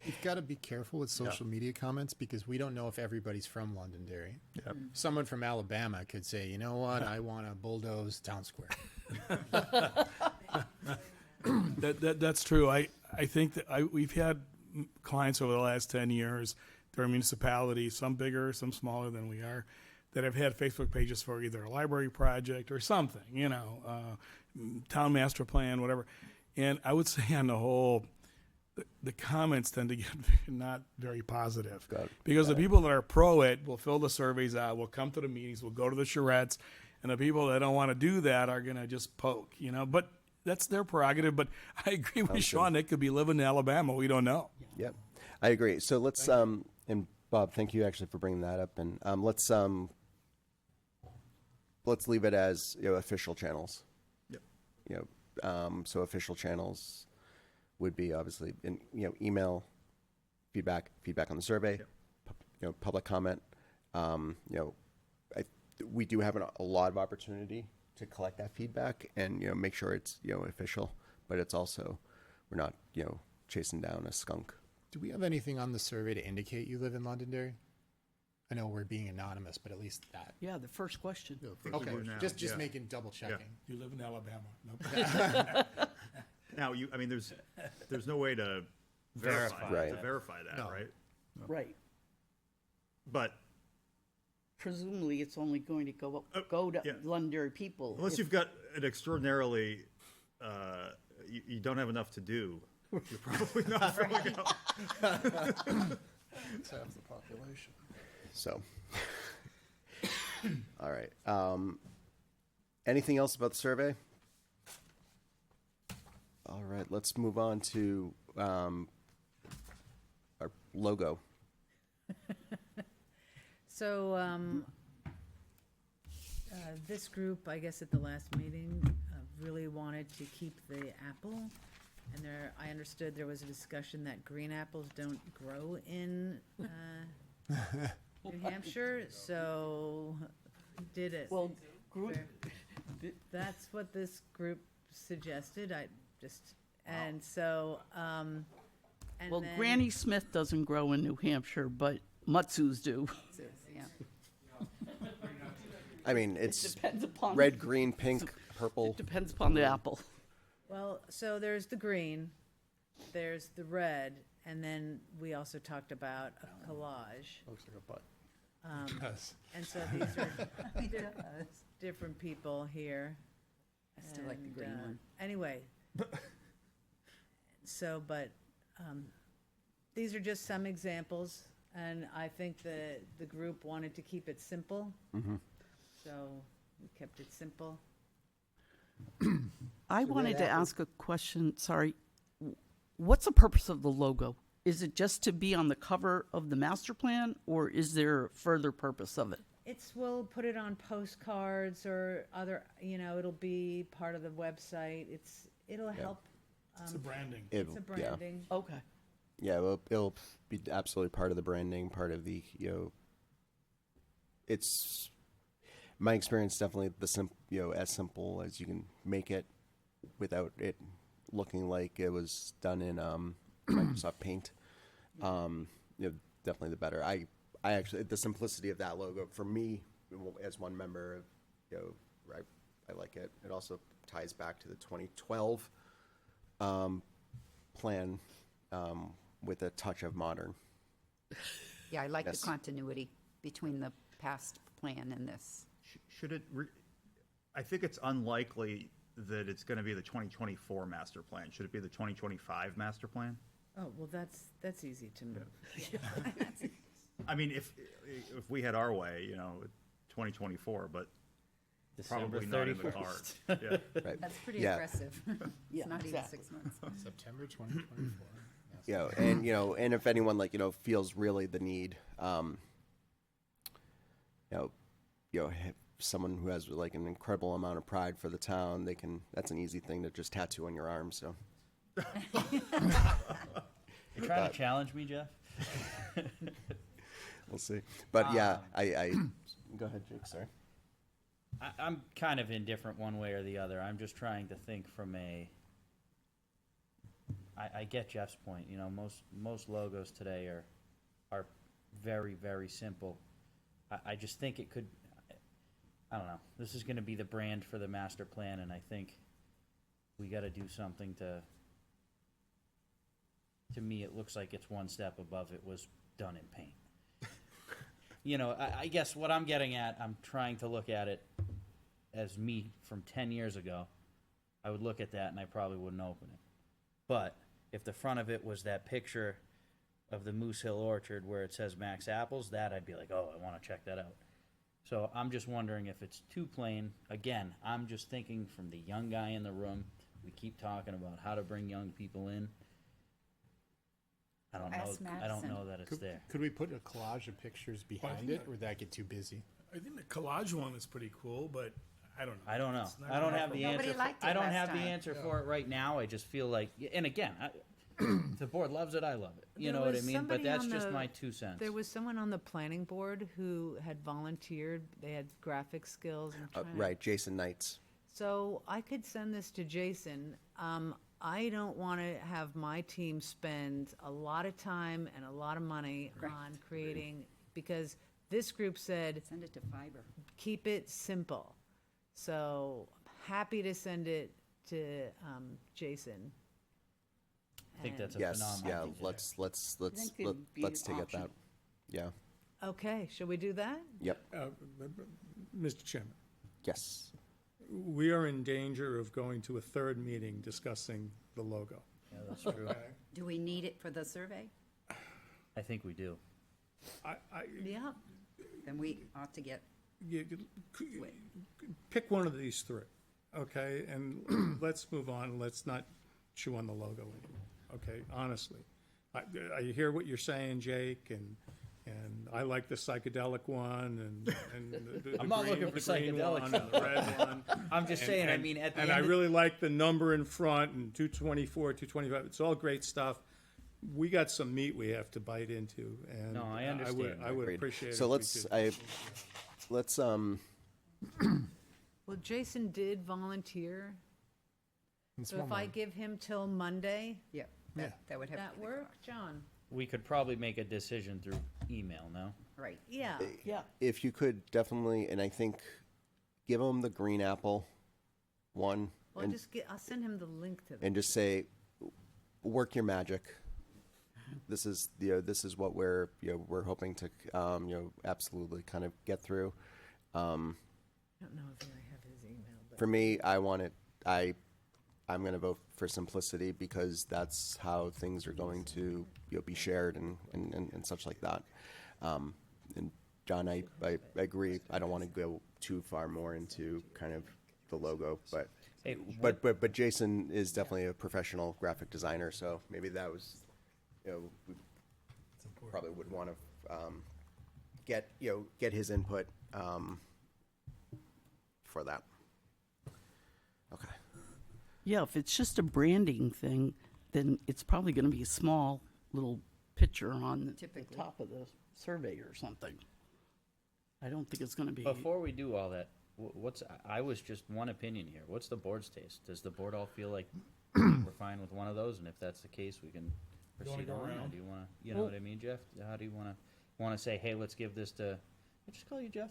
[SPEAKER 6] You've got to be careful with social media comments because we don't know if everybody's from Londonderry.
[SPEAKER 2] Yep.
[SPEAKER 6] Someone from Alabama could say, you know what, I want to bulldoze Town Square.
[SPEAKER 10] That's true. I think that we've had clients over the last 10 years, there are municipalities, some bigger, some smaller than we are, that have had Facebook pages for either a library project or something, town master plan, whatever. And I would say on the whole, the comments tend to get not very positive. Because the people that are pro it will fill the surveys out, will come to the meetings, will go to the charrettes, and the people that don't want to do that are going to just poke, But that's their prerogative. But I agree with Sean. They could be living in Alabama. We don't know.
[SPEAKER 4] Yep, I agree. So let's and Bob, thank you actually for bringing that up. And let's leave it as official channels.
[SPEAKER 2] Yep.
[SPEAKER 4] So official channels would be obviously in email, feedback on the survey, public comment. We do have a lot of opportunity to collect that feedback and make sure it's official, but it's also we're not chasing down a skunk.
[SPEAKER 6] Do we have anything on the survey to indicate you live in Londonderry? I know we're being anonymous, but at least that.
[SPEAKER 7] Yeah, the first question.
[SPEAKER 6] Okay,
[SPEAKER 2] we do now,
[SPEAKER 6] just
[SPEAKER 2] yeah.
[SPEAKER 6] making double checking.
[SPEAKER 10] You live in Alabama. Nope.
[SPEAKER 2] Now, there's no way to verify that,
[SPEAKER 6] No.
[SPEAKER 2] right?
[SPEAKER 7] Right.
[SPEAKER 2] But
[SPEAKER 7] Presumably, it's only going to go to
[SPEAKER 2] yeah.
[SPEAKER 7] Londonderry people.
[SPEAKER 2] unless you've got an extraordinarily, you don't have enough to do, you're probably not filling out.
[SPEAKER 12] It's half the population.
[SPEAKER 4] So, all right. Anything else about the survey? All right, let's move on to our logo.
[SPEAKER 8] So, this group, I guess at the last meeting, really wanted to keep the apple. And I understood there was a discussion that green apples don't grow in New Hampshire, so did it.
[SPEAKER 7] Well,
[SPEAKER 8] That's what this group suggested. So, and
[SPEAKER 7] well,
[SPEAKER 8] then-
[SPEAKER 7] Granny Smith doesn't grow in New Hampshire, but Matsus do.
[SPEAKER 14] Yeah.
[SPEAKER 4] I mean, it's
[SPEAKER 7] Depends upon
[SPEAKER 4] red, green, pink, purple.
[SPEAKER 7] It depends upon the apple.
[SPEAKER 8] Well, so there's the green, there's the red, and then we also talked about a collage.
[SPEAKER 12] Looks like a butt.
[SPEAKER 6] Yes.
[SPEAKER 8] And so these are different people here.
[SPEAKER 14] I still like the
[SPEAKER 8] And,
[SPEAKER 14] green one.
[SPEAKER 8] Anyway, these are just some examples, and I think the group wanted to keep it simple.
[SPEAKER 4] Mm-hmm.
[SPEAKER 8] So we kept it simple.
[SPEAKER 7] I
[SPEAKER 1] So
[SPEAKER 7] wanted
[SPEAKER 1] that
[SPEAKER 7] to
[SPEAKER 1] apple-
[SPEAKER 7] ask a question, sorry. What's the purpose of the logo? Is it just to be on the cover of the master plan, or is there further purpose of it?
[SPEAKER 8] We'll put it on postcards or other, it'll be part of the website. It'll help.
[SPEAKER 10] It's a branding.
[SPEAKER 8] It's a branding.
[SPEAKER 7] Okay.
[SPEAKER 4] Yeah, it'll be absolutely part of the branding, part of the, it's, my experience, definitely as simple as you can make it without it looking like it was done in Microsoft Paint. Definitely the better. I actually, the simplicity of that logo, for me, as one member, I like it. It also ties back to the 2012 plan with a touch of modern.
[SPEAKER 14] Yeah, I like
[SPEAKER 4] Yes.
[SPEAKER 14] the continuity between the past plan and this.
[SPEAKER 2] Should it, I think it's unlikely that it's going to be the 2024 master plan. Should it be the 2025 master plan?
[SPEAKER 8] Oh, well, that's easy to move.
[SPEAKER 2] I mean, if we had our way, 2024, but
[SPEAKER 13] December
[SPEAKER 2] probably not in the
[SPEAKER 13] 31st.
[SPEAKER 2] cards. Yeah.
[SPEAKER 4] Right.
[SPEAKER 14] That's pretty
[SPEAKER 4] Yeah.
[SPEAKER 14] aggressive.
[SPEAKER 7] Yeah,
[SPEAKER 14] It's not even
[SPEAKER 7] exactly.
[SPEAKER 14] 6 months.
[SPEAKER 6] September 2024.
[SPEAKER 4] And if anyone feels really the need, someone who has like an incredible amount of pride for the town, that's an easy thing to just tattoo on your arm. So
[SPEAKER 13] You're trying to challenge me, Jeff?
[SPEAKER 4] we'll see. But yeah, I go ahead, Jake. Sorry.
[SPEAKER 13] I'm kind of indifferent one way or the other. I'm just trying to think from I get Jeff's point. Most logos today are very, very simple. I just think it could, I don't know. This is going to be the brand for the master plan, and I think we got to do something to me, it looks like it's one step above it was done in paint. I guess what I'm getting at, I'm trying to look at it as me from 10 years ago. I would look at that and I probably wouldn't open it. But if the front of it was that picture of the Moose Hill Orchard where it says Max Apples, that I'd be like, oh, I want to check that out. So I'm just wondering if it's too plain. Again, I'm just thinking from the young guy in the room. We keep talking about how to bring young people in. I don't know that it's there.
[SPEAKER 6] Could we put a collage of pictures behind
[SPEAKER 10] think
[SPEAKER 6] it,
[SPEAKER 10] that-
[SPEAKER 6] or would that get too busy?
[SPEAKER 10] I think the collage one is pretty cool, but I don't know.
[SPEAKER 13] I don't know.
[SPEAKER 10] It's not
[SPEAKER 13] I don't
[SPEAKER 10] gonna
[SPEAKER 13] have the
[SPEAKER 10] happen.
[SPEAKER 14] Nobody
[SPEAKER 13] answer.
[SPEAKER 14] liked it
[SPEAKER 13] I don't
[SPEAKER 14] last
[SPEAKER 13] have the
[SPEAKER 14] time.
[SPEAKER 13] answer for it right now. I just feel like, and again, if the board loves it, I love it. You
[SPEAKER 8] There
[SPEAKER 13] know what I
[SPEAKER 8] was
[SPEAKER 13] mean? But
[SPEAKER 8] somebody
[SPEAKER 13] that's
[SPEAKER 8] on
[SPEAKER 13] just
[SPEAKER 8] the-
[SPEAKER 13] my 2 cents.
[SPEAKER 8] There was someone on the planning board who had volunteered. They had graphic skills.
[SPEAKER 4] Right, Jason Knights.
[SPEAKER 8] So I could send this to Jason. I don't want to have my team spend a lot of time and a lot of money on creating, because this group said,
[SPEAKER 14] Send it to Fiber.
[SPEAKER 8] keep it simple. So happy to send it to Jason.
[SPEAKER 13] I think that's a
[SPEAKER 4] Yes,
[SPEAKER 13] phenomenal
[SPEAKER 4] yeah.
[SPEAKER 13] idea.
[SPEAKER 4] Let's take at that. Yeah.
[SPEAKER 8] Okay, shall we do that?
[SPEAKER 4] Yep.
[SPEAKER 10] Mr. Chairman,
[SPEAKER 4] Yes.
[SPEAKER 10] we are in danger of going to a third meeting discussing the logo.
[SPEAKER 13] Yeah, that's true.
[SPEAKER 14] Do we need it for the survey?
[SPEAKER 13] I think we do.
[SPEAKER 8] Yeah.
[SPEAKER 14] Then we ought to get,
[SPEAKER 10] Pick one of these three, okay? And let's move on. Let's not chew on the logo anymore, okay? Honestly. I hear what you're saying, Jake, and I like the psychedelic one and the
[SPEAKER 13] I'm not
[SPEAKER 10] green-
[SPEAKER 13] looking for
[SPEAKER 10] the green
[SPEAKER 13] psychedelic
[SPEAKER 10] one and the red one.
[SPEAKER 13] I'm just saying, I mean, at the
[SPEAKER 10] And
[SPEAKER 13] end
[SPEAKER 10] I
[SPEAKER 13] of-
[SPEAKER 10] really like the number in front and 224, 225. It's all great stuff. We got some meat we have to bite into, and
[SPEAKER 13] No, I understand.
[SPEAKER 10] I would
[SPEAKER 4] Agreed.
[SPEAKER 10] appreciate it.
[SPEAKER 4] So
[SPEAKER 10] if we
[SPEAKER 4] let's
[SPEAKER 10] could-
[SPEAKER 8] Well, Jason did volunteer.
[SPEAKER 6] It's
[SPEAKER 8] So
[SPEAKER 6] one
[SPEAKER 8] if I
[SPEAKER 6] more.
[SPEAKER 8] give him till Monday,
[SPEAKER 14] yeah, that would have
[SPEAKER 8] that
[SPEAKER 14] to be
[SPEAKER 8] work, John?
[SPEAKER 13] We could probably make a decision through email, no?
[SPEAKER 14] right.
[SPEAKER 8] Yeah.
[SPEAKER 7] Yeah.
[SPEAKER 4] if you could definitely, and I think, give them the green apple one,
[SPEAKER 8] Well,
[SPEAKER 4] and
[SPEAKER 8] I'll send him the link to that.
[SPEAKER 4] and just say, work your magic. This is what we're hoping to absolutely kind of get through.
[SPEAKER 8] I don't know if I have his email, but.
[SPEAKER 4] For me, I'm going to vote for simplicity, because that's how things are going to be shared and such like that. And John, I agree. I don't want to go too far more into kind of the logo, but
[SPEAKER 13] Hey,
[SPEAKER 4] But Jason is definitely a professional graphic designer, so maybe that was, we probably would want to get his input for that. Okay.
[SPEAKER 7] Yeah, if it's just a branding thing, then it's probably going to be a small little picture on the
[SPEAKER 14] Typically.
[SPEAKER 7] top of the survey or something. I don't think it's going to be.
[SPEAKER 13] Before we do all that, I was just one opinion here. What's the board's taste? Does the board all feel like we're fine with one of those? And if that's the case, we can proceed
[SPEAKER 10] go
[SPEAKER 13] on. Or
[SPEAKER 10] around?
[SPEAKER 13] do you want to, you know what I mean, Jeff? How do you want to say, hey, let's give this to? I just call you Jeff.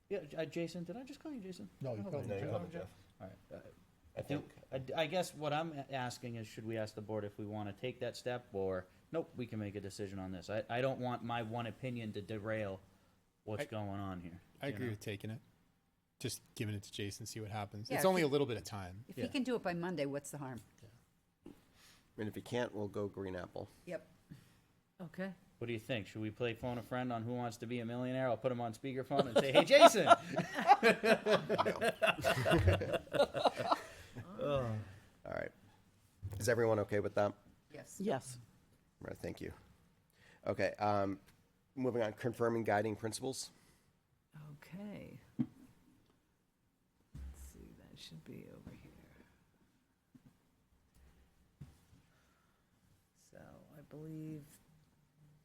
[SPEAKER 13] Yeah, Jason. Did I just call you Jason?
[SPEAKER 12] No, you called me Jeff.
[SPEAKER 13] All right. I think. I guess what I'm asking is, should we ask the board if we want to take that step, or nope, we can make a decision on this. I don't want my one opinion to derail what's going on here.
[SPEAKER 6] I
[SPEAKER 13] you
[SPEAKER 6] agree
[SPEAKER 13] know?
[SPEAKER 6] with taking it. Just giving it to Jason, see what happens.
[SPEAKER 14] Yeah,
[SPEAKER 6] It's
[SPEAKER 14] if
[SPEAKER 6] only
[SPEAKER 14] he-
[SPEAKER 6] a little bit of time.
[SPEAKER 14] If he can do it by Monday, what's the harm?
[SPEAKER 4] And if he can't, we'll go Green Apple.
[SPEAKER 14] Yep.
[SPEAKER 8] Okay.
[SPEAKER 13] What do you think? Should we play phone a friend on Who Wants to Be a Millionaire? I'll put him on speakerphone and say, hey, Jason!
[SPEAKER 4] All right. Is everyone okay with that?
[SPEAKER 14] Yes.
[SPEAKER 7] Yes.
[SPEAKER 4] All right, thank you. Okay, moving on, confirming guiding principles.
[SPEAKER 8] Okay. Let's see, that should be over here. So I believe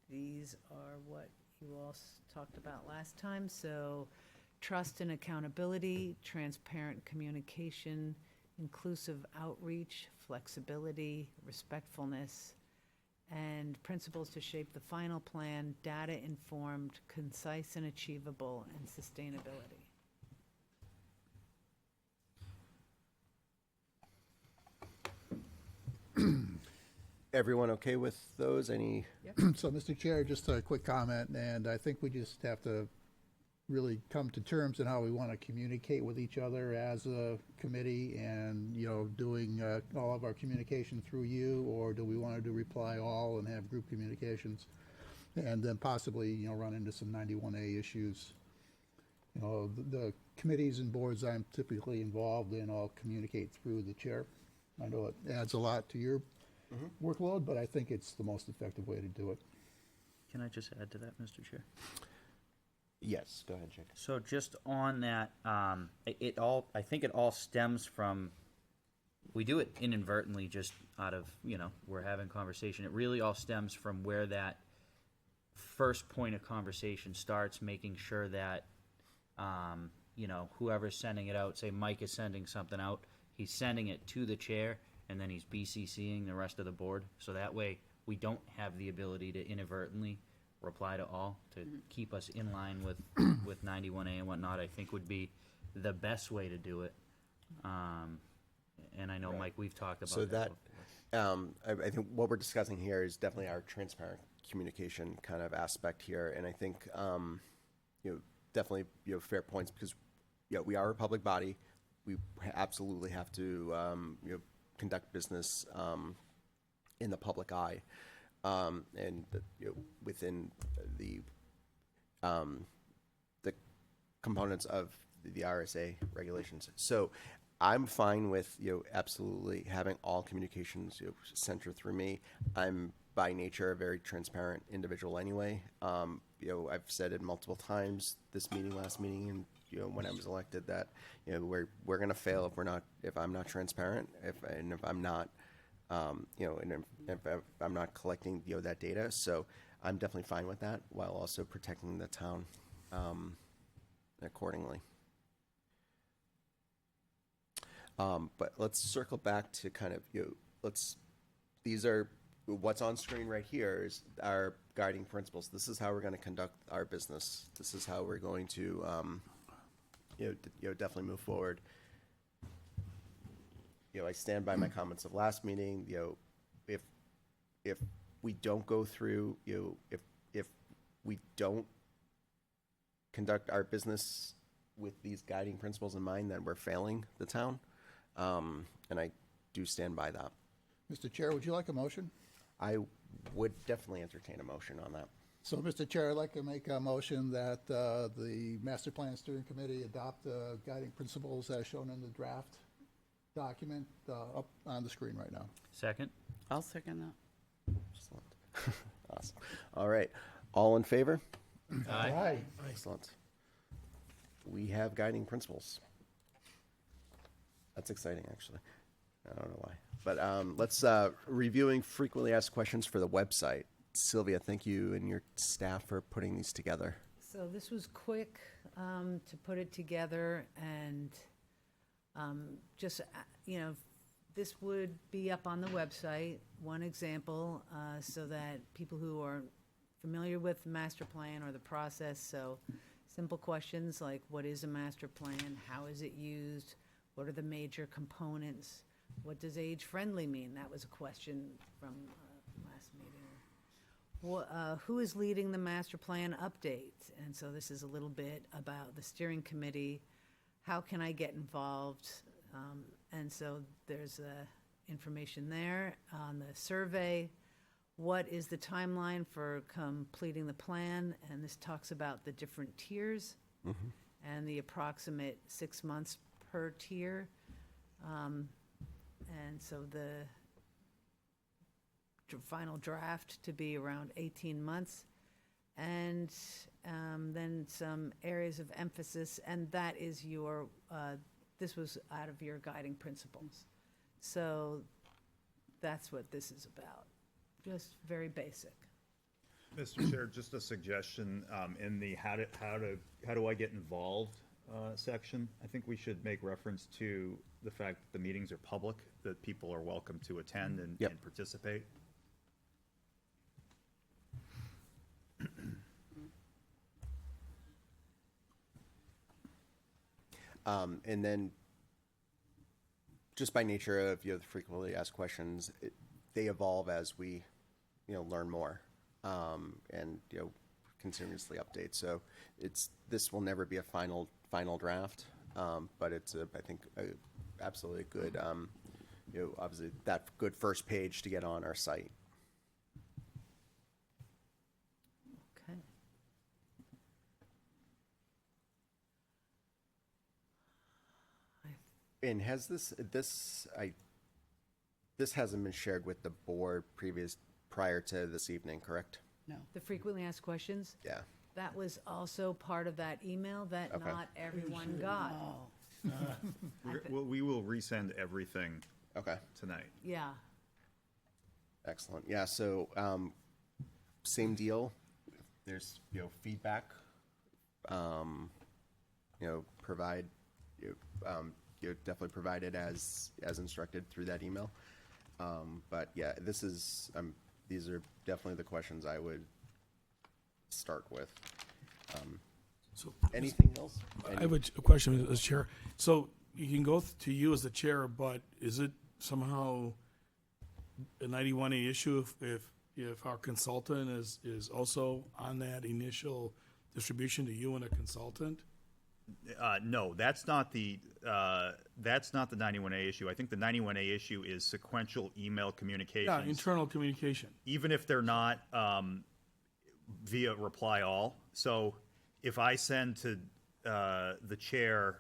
[SPEAKER 8] these are what you all talked about last time. So trust and accountability, transparent communication, inclusive outreach, flexibility, respectfulness, and principles to shape the final plan, data-informed, concise and achievable, and sustainability.
[SPEAKER 4] Everyone okay with those? Any?
[SPEAKER 12] So, Mr. Chair, just a quick comment, and I think we just have to really come to terms on how we want to communicate with each other as a committee, and, doing all of our communication through you, or do we want to do reply all and have group communications? And then possibly, run into some 91A issues. The committees and boards I'm typically involved in, I'll communicate through the chair. I know it adds a lot to your workload, but I think it's the most effective way to do it.
[SPEAKER 13] Can I just add to that, Mr. Chair?
[SPEAKER 4] Yes, go ahead, Jake.
[SPEAKER 13] So just on that, I think it all stems from, we do it inadvertently just out of, we're having conversation. It really all stems from where that first point of conversation starts, making sure that, whoever's sending it out, say Mike is sending something out, he's sending it to the chair, and then he's BCCing the rest of the board. So that way, we don't have the ability to inadvertently reply to all, to keep us in line with 91A and whatnot, I think would be the best way to do it. And I know, Mike, we've talked about
[SPEAKER 4] So
[SPEAKER 13] that
[SPEAKER 4] that,
[SPEAKER 13] before.
[SPEAKER 4] I think what we're discussing here is definitely our transparent communication kind of aspect here, and I think, definitely, fair points, because, we are a public body. We absolutely have to, conduct business in the public eye, and within the components of the RSA regulations. So I'm fine with absolutely having all communications centered through me. I'm by nature a very transparent individual anyway. I've said it multiple times this meeting, last meeting, and when I was elected, that we're gonna fail if I'm not transparent, if I'm not if I'm not collecting that data. So I'm definitely fine with that, while also protecting the town accordingly. But let's circle back to kind of these are what's on screen right here is our guiding principles. This is how we're going to conduct our business. This is how we're going to definitely move forward. I stand by my comments of last meeting. If we don't go through, if we don't conduct our business with these guiding principles in mind, then we're failing the town. And I do stand by that.
[SPEAKER 12] Mr. Chair, would you like a motion?
[SPEAKER 4] I would definitely entertain a motion on that.
[SPEAKER 12] So, Mr. Chair, I'd like to make a motion that the Master Plan Steering Committee adopt the guiding principles as shown in the draft document up on the screen right now.
[SPEAKER 13] Second?
[SPEAKER 7] I'll second that.
[SPEAKER 4] Excellent. Awesome. All right. All in favor?
[SPEAKER 12] Aye.
[SPEAKER 4] Excellent. We have guiding principles. That's exciting, actually. I don't know why. But let's reviewing frequently asked questions for the website. Sylvia, thank you and your staff for putting these together.
[SPEAKER 8] So this was quick to put it together, and just, this would be up on the website, one example, so that people who are familiar with the master plan or the process, so simple questions like what is a master plan, how is it used, what are the major components, what does age-friendly mean? That was a question from last meeting. Who is leading the master plan update? And so this is a little bit about the steering committee. How can I get involved? And so there's information there on the survey. What is the timeline for completing the plan? And this talks about the different tiers and the approximate 6 months per tier. And so the final draft to be around 18 months. And then some areas of emphasis, and that is your, this was out of your guiding principles. So that's what this is about, just very basic.
[SPEAKER 2] Mr. Chair, just a suggestion, in the how do I get involved section, I think we should make reference to the fact that the meetings are public, that people are welcome to attend and participate.
[SPEAKER 4] And then, just by nature of the frequently asked questions, they evolve as we, learn more, and continuously update. So this will never be a final draft, but it's I think absolutely a good, obviously that good first page to get on our site.
[SPEAKER 8] Okay.
[SPEAKER 4] And has this hasn't been shared with the board prior to this evening, correct?
[SPEAKER 7] No.
[SPEAKER 8] The frequently asked questions?
[SPEAKER 4] Yeah.
[SPEAKER 8] That was also part of that email that
[SPEAKER 4] Okay.
[SPEAKER 8] not everyone got.
[SPEAKER 2] We will resend everything
[SPEAKER 4] Okay.
[SPEAKER 2] tonight.
[SPEAKER 8] Yeah.
[SPEAKER 4] Excellent. Yeah. So same deal. There's feedback. Provide definitely provide it as instructed through that email. But yeah, these are definitely the questions I would start with.
[SPEAKER 10] So
[SPEAKER 4] anything else?
[SPEAKER 10] I have a question as chair. So you can go to you as the chair, but is it somehow a 91A issue if our consultant is also on that initial distribution to you and a consultant?
[SPEAKER 2] No, that's not the 91A issue. I think the 91A issue is sequential email communications.
[SPEAKER 10] Yeah, internal communication.
[SPEAKER 2] Even if they're not via reply all. So if I send to the chair,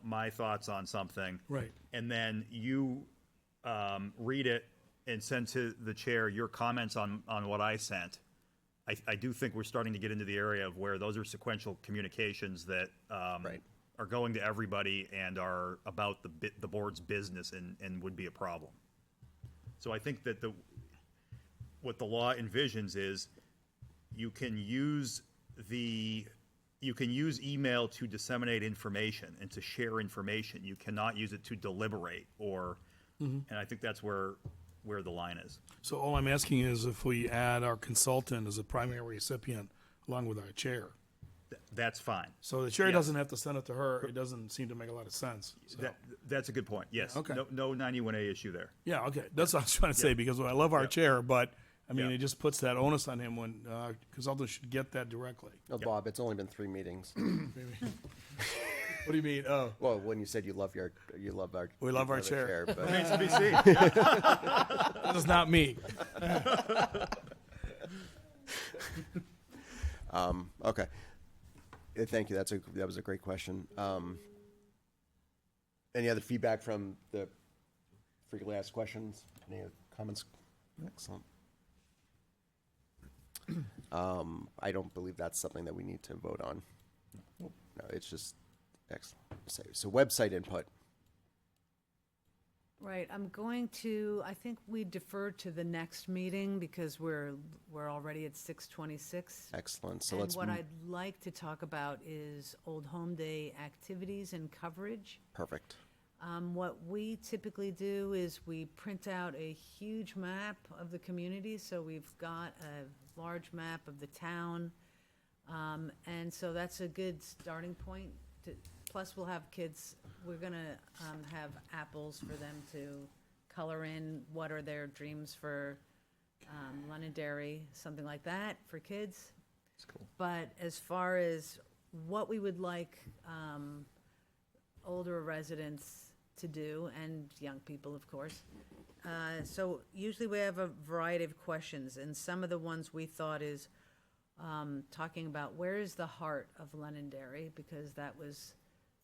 [SPEAKER 2] my thoughts on something,
[SPEAKER 10] right,
[SPEAKER 2] and then you read it and send to the chair your comments on what I sent, I do think we're starting to get into the area of where those are sequential communications that are going to everybody and are about the board's business and would be a problem. So I think that what the law envisions is you can use email to disseminate information and to share information. You cannot use it to deliberate and I think that's where the line is.
[SPEAKER 10] So all I'm asking is if we add our consultant as a primary recipient along with our chair.
[SPEAKER 2] That's fine.
[SPEAKER 10] So the chair doesn't have to send it to her. It doesn't seem to make a lot of sense. So.
[SPEAKER 2] That's a good point. Yes.
[SPEAKER 10] Okay.
[SPEAKER 2] No 91A issue there.
[SPEAKER 10] Yeah, okay. That's what I was trying to say because I love our chair, but I mean, it just puts that onus on him when consultants should get that directly.
[SPEAKER 4] Oh, Bob, it's only been 3 meetings.
[SPEAKER 10] What do you mean? Oh,
[SPEAKER 4] well, when you said we love our
[SPEAKER 10] chair.
[SPEAKER 4] But
[SPEAKER 2] Remains to be seen.
[SPEAKER 10] That is not me.
[SPEAKER 4] Okay. Thank you. That was a great question. Any other feedback from the frequently asked questions? Any other comments? Excellent. I don't believe that's something that we need to vote on. No, it's just excellent. So website input.
[SPEAKER 8] Right, I think we defer to the next meeting because we're already at 6:26.
[SPEAKER 4] Excellent. So
[SPEAKER 8] And
[SPEAKER 4] let's
[SPEAKER 8] what I'd like to talk about is Old Home Day activities and coverage.
[SPEAKER 4] perfect.
[SPEAKER 8] What we typically do is we print out a huge map of the community, so we've got a large map of the town. And so that's a good starting point. Plus, we'll have kids, we're gonna have apples for them to color in what are their dreams for Londonderry, something like that for kids.
[SPEAKER 2] That's cool.
[SPEAKER 8] But as far as what we would like older residents to do, and young people, of course. So usually we have a variety of questions, and some of the ones we thought is talking about where is the heart of Londonderry, because that was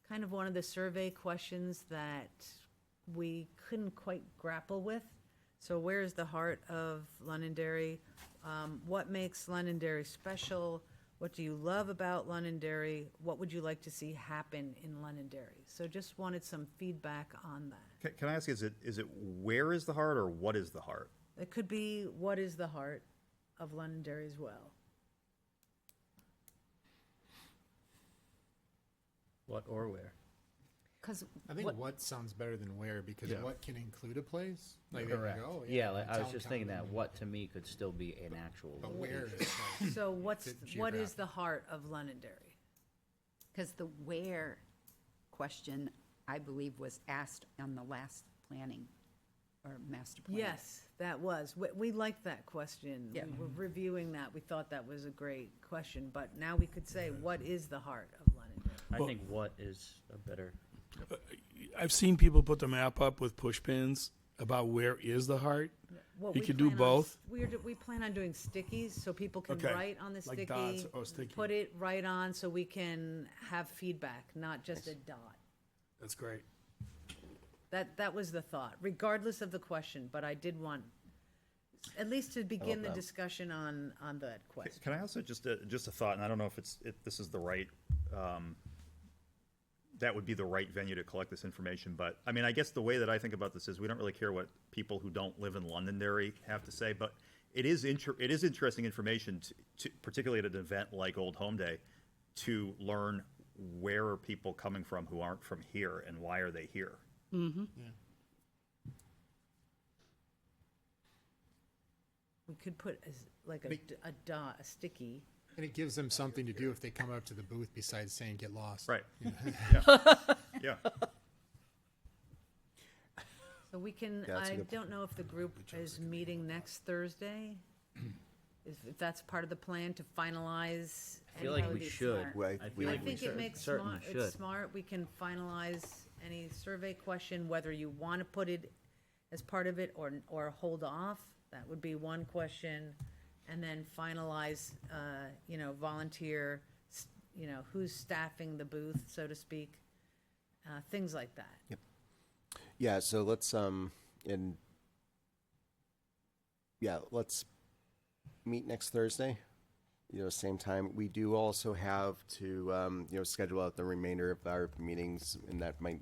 [SPEAKER 8] kind of one of the survey questions that we couldn't quite grapple with. So where is the heart of Londonderry? What makes Londonderry special? What do you love about Londonderry? What would you like to see happen in Londonderry? So just wanted some feedback on that.
[SPEAKER 2] Can I ask, is it where is the heart or what is the heart?
[SPEAKER 8] It could be what is the heart of Londonderry as well.
[SPEAKER 13] What or where?
[SPEAKER 14] Because
[SPEAKER 6] I think what sounds better than where, because
[SPEAKER 2] Yeah.
[SPEAKER 6] what can include a place? Like,
[SPEAKER 13] Correct.
[SPEAKER 6] there you go,
[SPEAKER 13] Yeah, like, I was
[SPEAKER 6] town
[SPEAKER 13] just thinking that
[SPEAKER 6] common.
[SPEAKER 13] what to me could still be an actual.
[SPEAKER 6] But where is like,
[SPEAKER 8] So what is
[SPEAKER 6] geographic.
[SPEAKER 8] the heart of Londonderry?
[SPEAKER 14] Because the where question, I believe, was asked on the last planning or master plan.
[SPEAKER 8] Yes, that was. We liked that question.
[SPEAKER 14] Yeah.
[SPEAKER 8] We were reviewing that. We thought that was a great question, but now we could say, what is the heart of Londonderry?
[SPEAKER 13] I
[SPEAKER 10] Well-
[SPEAKER 13] think what is a better.
[SPEAKER 10] I've seen people put the map up with push pins about where is the heart.
[SPEAKER 8] Well,
[SPEAKER 10] You
[SPEAKER 8] we
[SPEAKER 10] could do
[SPEAKER 8] plan on
[SPEAKER 10] both?
[SPEAKER 8] We plan on doing stickies, so people can
[SPEAKER 10] Okay.
[SPEAKER 8] write on the
[SPEAKER 10] Like
[SPEAKER 8] sticky.
[SPEAKER 10] dots. Oh, sticky.
[SPEAKER 8] Put it right on so we can have feedback, not just a dot.
[SPEAKER 10] That's great.
[SPEAKER 8] That was the thought, regardless of the question, but I did want, at least to begin the
[SPEAKER 4] that.
[SPEAKER 8] discussion on that question.
[SPEAKER 2] Can I also just a thought, and I don't know if this is the right, that would be the right venue to collect this information, but, I mean, I guess the way that I think about this is we don't really care what people who don't live in Londonderry have to say, but it is interesting information to particularly at an event like Old Home Day, to learn where are people coming from who aren't from here and why are they here.
[SPEAKER 8] We could put like a dot, a sticky.
[SPEAKER 6] and it gives them something to do if they come up to the booth besides saying get lost.
[SPEAKER 2] Right. Yeah.
[SPEAKER 8] So we can,
[SPEAKER 4] Yeah, that's a
[SPEAKER 8] I
[SPEAKER 4] good
[SPEAKER 8] don't know if the group is meeting next Thursday, if that's part of the plan to finalize.
[SPEAKER 13] I feel like
[SPEAKER 14] would
[SPEAKER 13] we
[SPEAKER 14] be
[SPEAKER 13] should.
[SPEAKER 14] smart.
[SPEAKER 4] Right.
[SPEAKER 13] I feel
[SPEAKER 8] I
[SPEAKER 13] like we
[SPEAKER 8] think it makes
[SPEAKER 13] certainly
[SPEAKER 8] smart,
[SPEAKER 13] should.
[SPEAKER 8] it's smart, we can finalize any survey question, whether you want to put it as part of it or hold off. That would be one question, and then finalize, volunteer, who's staffing the booth, so to speak, things like that.
[SPEAKER 4] Yeah, so let's let's meet next Thursday. Same time. We do also have to schedule out the remainder of our meetings, and that might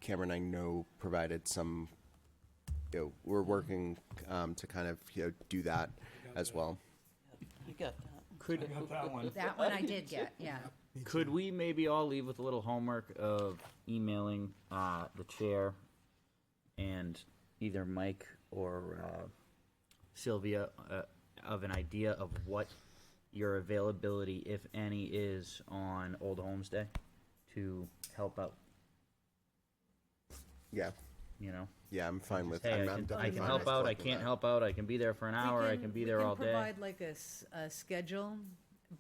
[SPEAKER 4] Cameron, I know, provided some. We're working to kind of do that as well.
[SPEAKER 7] You got that.
[SPEAKER 13] Could
[SPEAKER 14] That one I did get, yeah.
[SPEAKER 13] Could we maybe all leave with a little homework of emailing the chair and either Mike or Sylvia of an idea of what your availability, if any, is on Old Homes Day to help out?
[SPEAKER 4] Yeah. Yeah, I'm fine with.
[SPEAKER 13] Hey,
[SPEAKER 4] I'm
[SPEAKER 13] I
[SPEAKER 4] definitely
[SPEAKER 13] can
[SPEAKER 4] fine
[SPEAKER 13] help
[SPEAKER 4] with
[SPEAKER 13] out. I
[SPEAKER 4] collecting
[SPEAKER 13] can't
[SPEAKER 4] that.
[SPEAKER 13] help out. I can be there for an hour. I can be there all
[SPEAKER 8] We
[SPEAKER 13] day.
[SPEAKER 8] can provide like a schedule,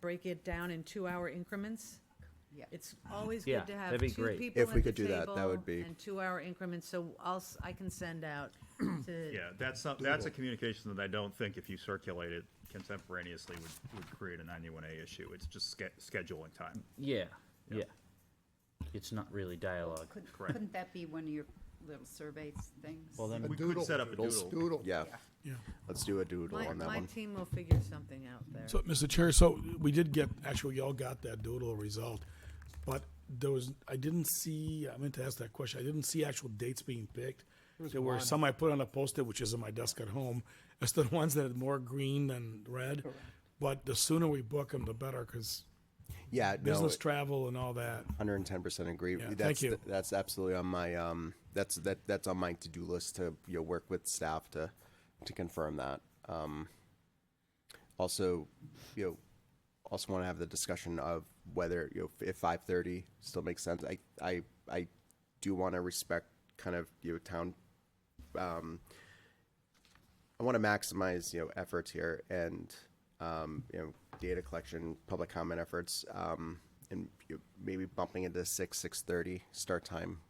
[SPEAKER 8] break it down in 2-hour increments.
[SPEAKER 14] Yeah.
[SPEAKER 8] It's always
[SPEAKER 13] Yeah,
[SPEAKER 8] good to have
[SPEAKER 13] that'd be
[SPEAKER 8] two
[SPEAKER 13] great.
[SPEAKER 8] people
[SPEAKER 4] If
[SPEAKER 8] at
[SPEAKER 4] we
[SPEAKER 8] the
[SPEAKER 4] could do that, that
[SPEAKER 8] table
[SPEAKER 4] would be-
[SPEAKER 8] and 2-hour increments, so I can send out to.
[SPEAKER 2] Yeah, that's a communication that I don't think if you circulate it contemporaneously would create a 91A issue. It's just scheduling time.
[SPEAKER 13] Yeah, yeah. It's not really dialogue.
[SPEAKER 2] Correct.
[SPEAKER 14] Couldn't that be one of your little survey things?
[SPEAKER 13] Well, then
[SPEAKER 2] We could set up a doodle.
[SPEAKER 12] Doodle.
[SPEAKER 4] Yeah,
[SPEAKER 10] Yeah.
[SPEAKER 4] let's do a doodle on that
[SPEAKER 8] My
[SPEAKER 4] one.
[SPEAKER 8] team will figure something out there.
[SPEAKER 10] So, Mr. Chair, so we did get, actually, y'all got that doodle result, but I didn't see, I meant to ask that question, I didn't see actual dates being picked. There were some I put on a Post-it, which is in my desk at home, as the ones that had more green than red. But the sooner we book them, the better, because
[SPEAKER 4] Yeah, no,
[SPEAKER 10] business travel and all that.
[SPEAKER 4] 110% agree.
[SPEAKER 10] Yeah,
[SPEAKER 4] That's
[SPEAKER 10] thank you.
[SPEAKER 4] That's absolutely on my that's on my to-do list to work with staff to confirm that. Also, also want to have the discussion of whether if 5:30 still makes sense. I do want to respect kind of town. I want to maximize efforts here and data collection, public comment efforts, and maybe bumping into 6:30 start time.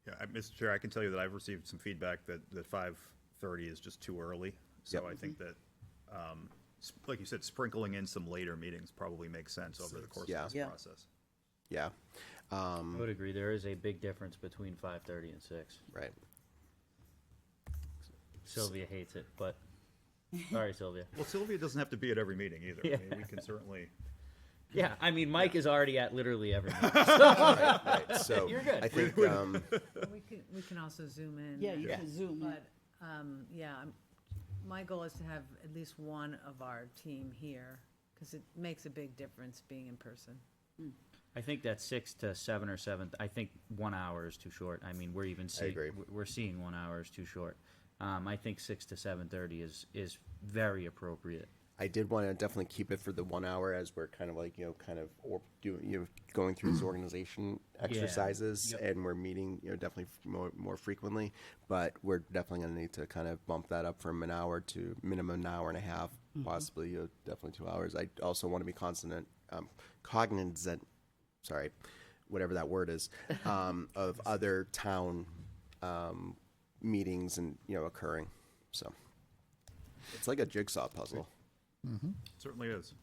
[SPEAKER 2] Yeah, Mr. Chair, I can tell you that I've received some feedback that 5:30 is just too early. So
[SPEAKER 4] Yep.
[SPEAKER 2] I think that, like you said, sprinkling in some later meetings probably makes sense over the course
[SPEAKER 4] Yeah.
[SPEAKER 2] of this
[SPEAKER 7] Yeah.
[SPEAKER 2] process.
[SPEAKER 4] Yeah,
[SPEAKER 13] I would agree. There is a big difference between 5:30 and 6.
[SPEAKER 4] right.
[SPEAKER 13] Sylvia hates it, but sorry, Sylvia.
[SPEAKER 2] Well, Sylvia doesn't have to be at every meeting either. I mean, we can certainly.
[SPEAKER 13] Yeah, I mean, Mike is already at literally every meeting.
[SPEAKER 4] Right. So
[SPEAKER 13] You're good.
[SPEAKER 4] I think
[SPEAKER 8] We can also zoom in.
[SPEAKER 7] Yeah, you can zoom in.
[SPEAKER 8] But, my goal is to have at least one of our team here, because it makes a big difference being in person.
[SPEAKER 13] I think that 6 to 7 or 7. I think 1 hour is too short. I mean, we're even seeing
[SPEAKER 4] agree.
[SPEAKER 13] we're seeing 1 hour is too short. I think 6 to 7:30 is very appropriate.
[SPEAKER 4] I did want to definitely keep it for the 1 hour as we're kind of like going through these organization exercises,
[SPEAKER 13] Yep.
[SPEAKER 4] and we're meeting definitely more frequently. But we're definitely going to need to kind of bump that up from an hour to minimum an hour and a half, possibly definitely 2 hours. I also want to be cognizant, sorry, whatever that word is, of other town meetings and occurring. So it's like a jigsaw puzzle.
[SPEAKER 2] Certainly is.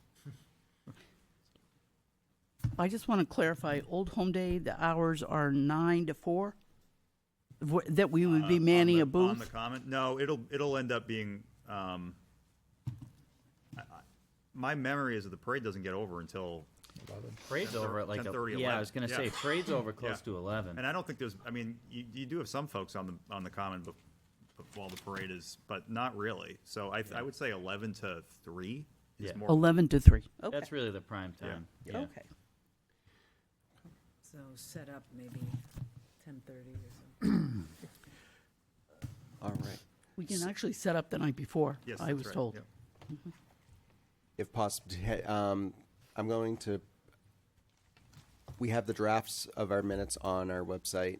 [SPEAKER 7] I just want to clarify, Old Home Day, the hours are 9 to 4? That we would be manning a
[SPEAKER 2] On
[SPEAKER 7] booth?
[SPEAKER 2] the comment, no, it'll end up being. My memory is that the parade doesn't get over until.
[SPEAKER 13] Parade's over at like
[SPEAKER 2] 10:30,
[SPEAKER 13] I was gonna say
[SPEAKER 2] 11.
[SPEAKER 13] parade's over close
[SPEAKER 2] Yeah.
[SPEAKER 13] to 11.
[SPEAKER 2] And I don't think there's. I mean, you do have some folks on the common, but while the parade is, but not really. So I would say 11 to 3 is
[SPEAKER 13] Yeah.
[SPEAKER 2] more.
[SPEAKER 7] 11 to 3. Okay.
[SPEAKER 13] That's really the prime time. Yeah.
[SPEAKER 7] Okay.
[SPEAKER 8] So set up maybe 10:30 or something.
[SPEAKER 4] All right.
[SPEAKER 7] We can actually set up the night before,
[SPEAKER 2] Yes,
[SPEAKER 7] I
[SPEAKER 2] that's
[SPEAKER 7] was
[SPEAKER 2] right.
[SPEAKER 7] told.
[SPEAKER 2] Yep.
[SPEAKER 4] If possible, I'm going to. We have the drafts of our minutes on our website.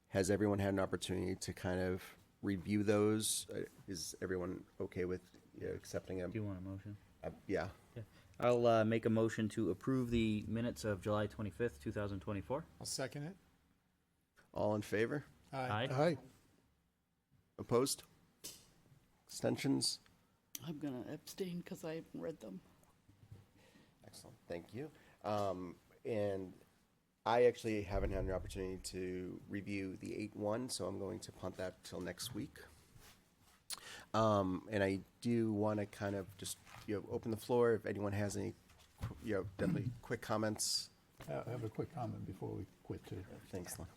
[SPEAKER 4] Has everyone had an opportunity to kind of review those? Is everyone okay with accepting them?
[SPEAKER 13] Do you want a motion?
[SPEAKER 4] Yeah.
[SPEAKER 13] I'll make a motion to approve the minutes of July 25th, 2024.
[SPEAKER 6] I'll second it.
[SPEAKER 4] All in favor?
[SPEAKER 13] Aye.
[SPEAKER 12] Aye.
[SPEAKER 4] Opposed? Extensions?
[SPEAKER 7] I'm going to abstain because I haven't read them.
[SPEAKER 4] Excellent, thank you. And I actually haven't had an opportunity to review the 8-1, so I'm going to punt that till next week. And I do want to kind of just open the floor if anyone has any definitely quick comments.
[SPEAKER 12] I have a quick comment before we quit too.
[SPEAKER 4] Thanks, Lon.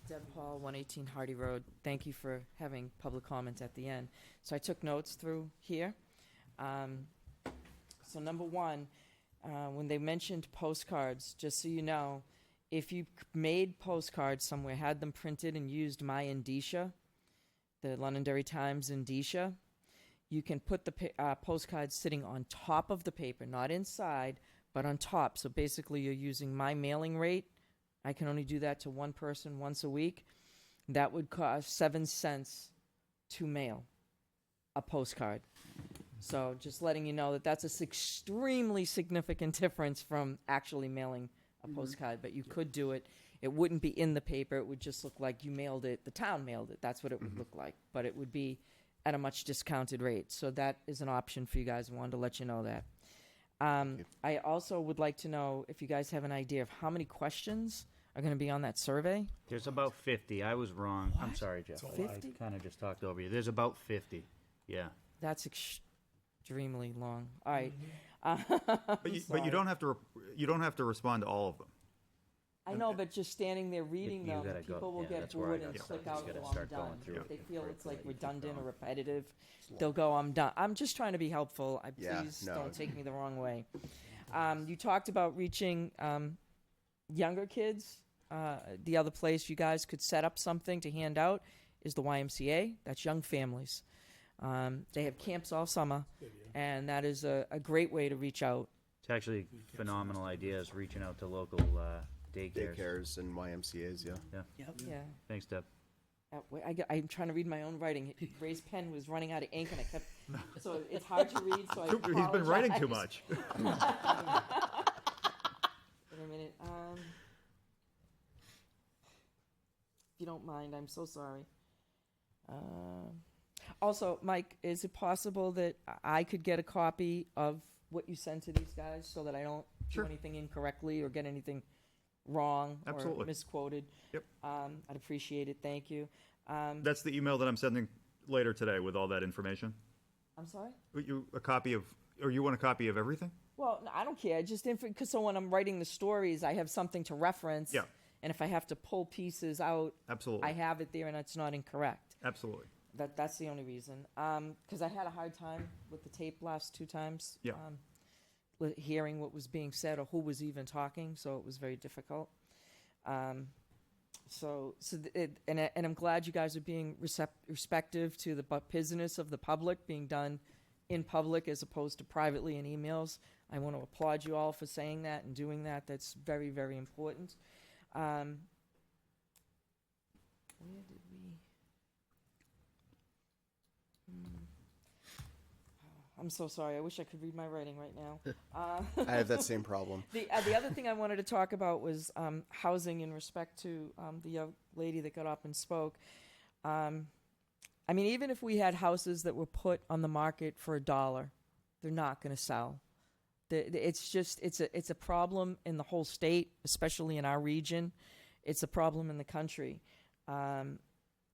[SPEAKER 3] Deb Hall, 118 Hardy Road. Thank you for having public comments at the end. So I took notes through here. So number one, when they mentioned postcards, just so you know, if you made postcards somewhere, had them printed and used my indicia, the Londonderry Times indicia, you can put the postcards sitting on top of the paper, not inside, but on top. So basically you're using my mailing rate. I can only do that to one person once a week. That would cost 7 cents to mail a postcard. So just letting you know that that's an extremely significant difference from actually mailing a postcard. But you could do it. It wouldn't be in the paper. It would just look like you mailed it. The town mailed it. That's what it would look like. But it would be at a much discounted rate. So that is an option for you guys. I wanted to let you know that. I also would like to know if you guys have an idea of how many questions are going to be on that survey.
[SPEAKER 13] There's about 50. I was wrong. I'm sorry, Jeff. I
[SPEAKER 3] 50?
[SPEAKER 13] kind of just talked over you. There's about 50. Yeah.
[SPEAKER 3] That's extremely long. All right.
[SPEAKER 2] But you don't have to, you don't have to respond to all of them.
[SPEAKER 3] I know, but just standing there reading
[SPEAKER 13] You
[SPEAKER 3] them,
[SPEAKER 13] gotta go-
[SPEAKER 3] people will
[SPEAKER 13] yeah,
[SPEAKER 3] get
[SPEAKER 13] that's where I
[SPEAKER 3] bored
[SPEAKER 13] got
[SPEAKER 3] and
[SPEAKER 13] stuck.
[SPEAKER 3] click
[SPEAKER 13] You
[SPEAKER 3] out,
[SPEAKER 13] gotta
[SPEAKER 3] go, I'm
[SPEAKER 13] start
[SPEAKER 3] done.
[SPEAKER 13] going through
[SPEAKER 3] If they
[SPEAKER 13] it
[SPEAKER 3] feel
[SPEAKER 13] before
[SPEAKER 3] it's like
[SPEAKER 13] you keep
[SPEAKER 3] redundant or
[SPEAKER 13] going.
[SPEAKER 3] repetitive, they'll go, I'm done. I'm just trying to be helpful.
[SPEAKER 4] Yeah,
[SPEAKER 3] Please
[SPEAKER 4] no.
[SPEAKER 3] don't take me the wrong way. You talked about reaching younger kids. The other place you guys could set up something to hand out is the YMCA. That's young families. They have camps all summer, and that is a great way to reach out.
[SPEAKER 13] It's actually phenomenal ideas, reaching out to local daycares.
[SPEAKER 4] Daycares and YMCA's, yeah.
[SPEAKER 13] Yeah.
[SPEAKER 3] Yeah.
[SPEAKER 13] Thanks, Deb.
[SPEAKER 3] Wait, I'm trying to read my own writing. Ray's pen was running out of ink, and I kept so it's hard to read. So I
[SPEAKER 2] He's been writing too
[SPEAKER 3] apologize.
[SPEAKER 2] much.
[SPEAKER 3] Wait a minute. If you don't mind, I'm so sorry. Also, Mike, is it possible that I could get a copy of what you send to these guys so that I don't
[SPEAKER 2] Sure.
[SPEAKER 3] do anything incorrectly or get anything wrong or
[SPEAKER 2] Absolutely.
[SPEAKER 3] misquoted?
[SPEAKER 2] Yep.
[SPEAKER 3] I'd appreciate it. Thank you.
[SPEAKER 2] That's the email that I'm sending later today with all that information.
[SPEAKER 3] I'm sorry?
[SPEAKER 2] You a copy of, or you want a copy of everything?
[SPEAKER 3] Well, no, I don't care. Just because so when I'm writing the stories, I have something to reference.
[SPEAKER 2] Yeah.
[SPEAKER 3] And if I have to pull pieces out,
[SPEAKER 2] Absolutely.
[SPEAKER 3] I have it there and it's not incorrect.
[SPEAKER 2] Absolutely.
[SPEAKER 3] That's the only reason. Because I had a hard time with the tape last 2 times.
[SPEAKER 2] Yeah.
[SPEAKER 3] Hearing what was being said or who was even talking, so it was very difficult. And I'm glad you guys are being respective to the business of the public being done in public as opposed to privately in emails. I want to applaud you all for saying that and doing that. That's very, very important. Where did we? I'm so sorry. I wish I could read my writing right now.
[SPEAKER 4] I have that same problem.
[SPEAKER 3] The other thing I wanted to talk about was housing in respect to the young lady that got up and spoke. I mean, even if we had houses that were put on the market for $1, they're not going to sell. It's a problem in the whole state, especially in our region. It's a problem in the country, and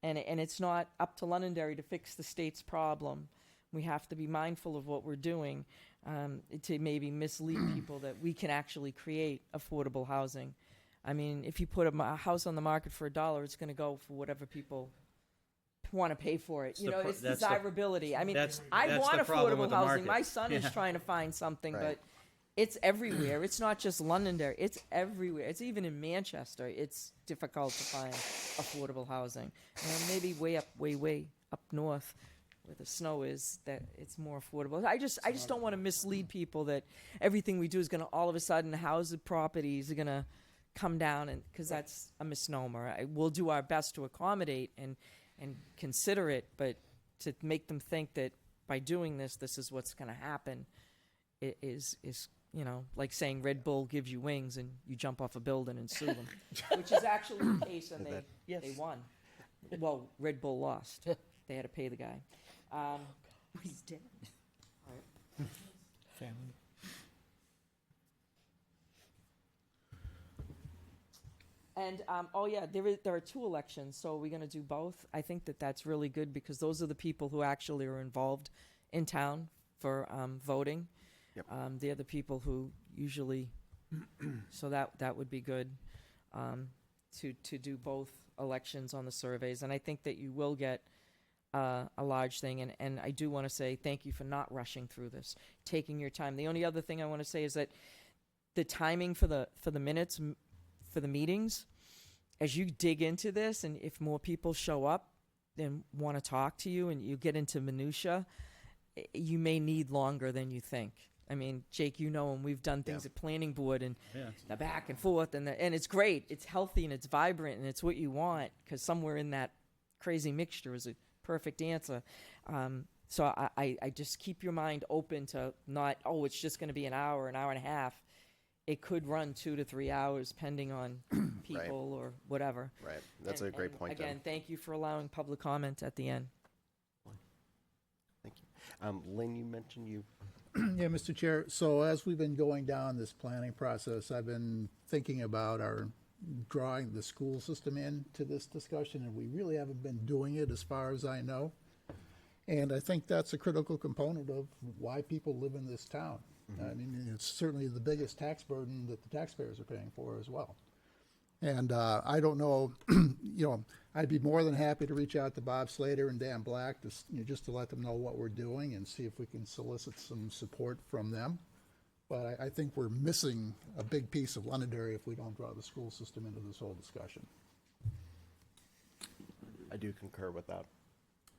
[SPEAKER 3] it's not up to Londonderry to fix the state's problem. We have to be mindful of what we're doing to maybe mislead people that we can actually create affordable housing. I mean, if you put a house on the market for $1, it's going to go for whatever people want to pay for it. You know, it's desirability. I mean, I want affordable housing. My son is trying to find something, but it's everywhere. It's not just Londonderry. It's everywhere. It's even in Manchester. It's difficult to find affordable housing. Maybe way up north, where the snow is, that it's more affordable. I just don't want to mislead people that everything we do is going to all of a sudden housing properties are going to come down, and because that's a misnomer. We'll do our best to accommodate and consider it, but to make them think that by doing this is what's going to happen is like saying Red Bull gives you wings and you jump off a building and sue them, which is actually the case, and they won. Well, Red Bull lost. They had to pay the guy.
[SPEAKER 14] He's dead.
[SPEAKER 3] All right.
[SPEAKER 15] Family.
[SPEAKER 3] And there are 2 elections, so we're going to do both. I think that's really good because those are the people who actually are involved in town for voting.
[SPEAKER 4] Yep.
[SPEAKER 3] They're the people who usually, so that would be good to do both elections on the surveys. And I think that you will get a large thing. And I do want to say thank you for not rushing through this, taking your time. The only other thing I want to say is that the timing for the minutes for the meetings, as you dig into this, and if more people show up and want to talk to you and you get into minutia, you may need longer than you think. I mean, Jake, and we've done things at planning board and the back and forth, and it's great. It's healthy and it's vibrant and it's what you want, because somewhere in that crazy mixture is a perfect answer. So I just keep your mind open to not, it's just going to be an hour and a half. It could run 2 to 3 hours, depending on people or whatever.
[SPEAKER 4] Right. That's a great point.
[SPEAKER 3] Again, thank you for allowing public comment at the end.
[SPEAKER 4] Thank you. Lynn, you mentioned you
[SPEAKER 12] Yeah, Mr. Chair, so as we've been going down this planning process, I've been thinking about our drawing the school system into this discussion, and we really haven't been doing it as far as I know. And I think that's a critical component of why people live in this town. I mean, it's certainly the biggest tax burden that the taxpayers are paying for as well. And I don't know, I'd be more than happy to reach out to Bob Slater and Dan Black to, just to let them know what we're doing and see if we can solicit some support from them. But I think we're missing a big piece of Londonderry if we don't draw the school system into this whole discussion.
[SPEAKER 4] I do concur with that.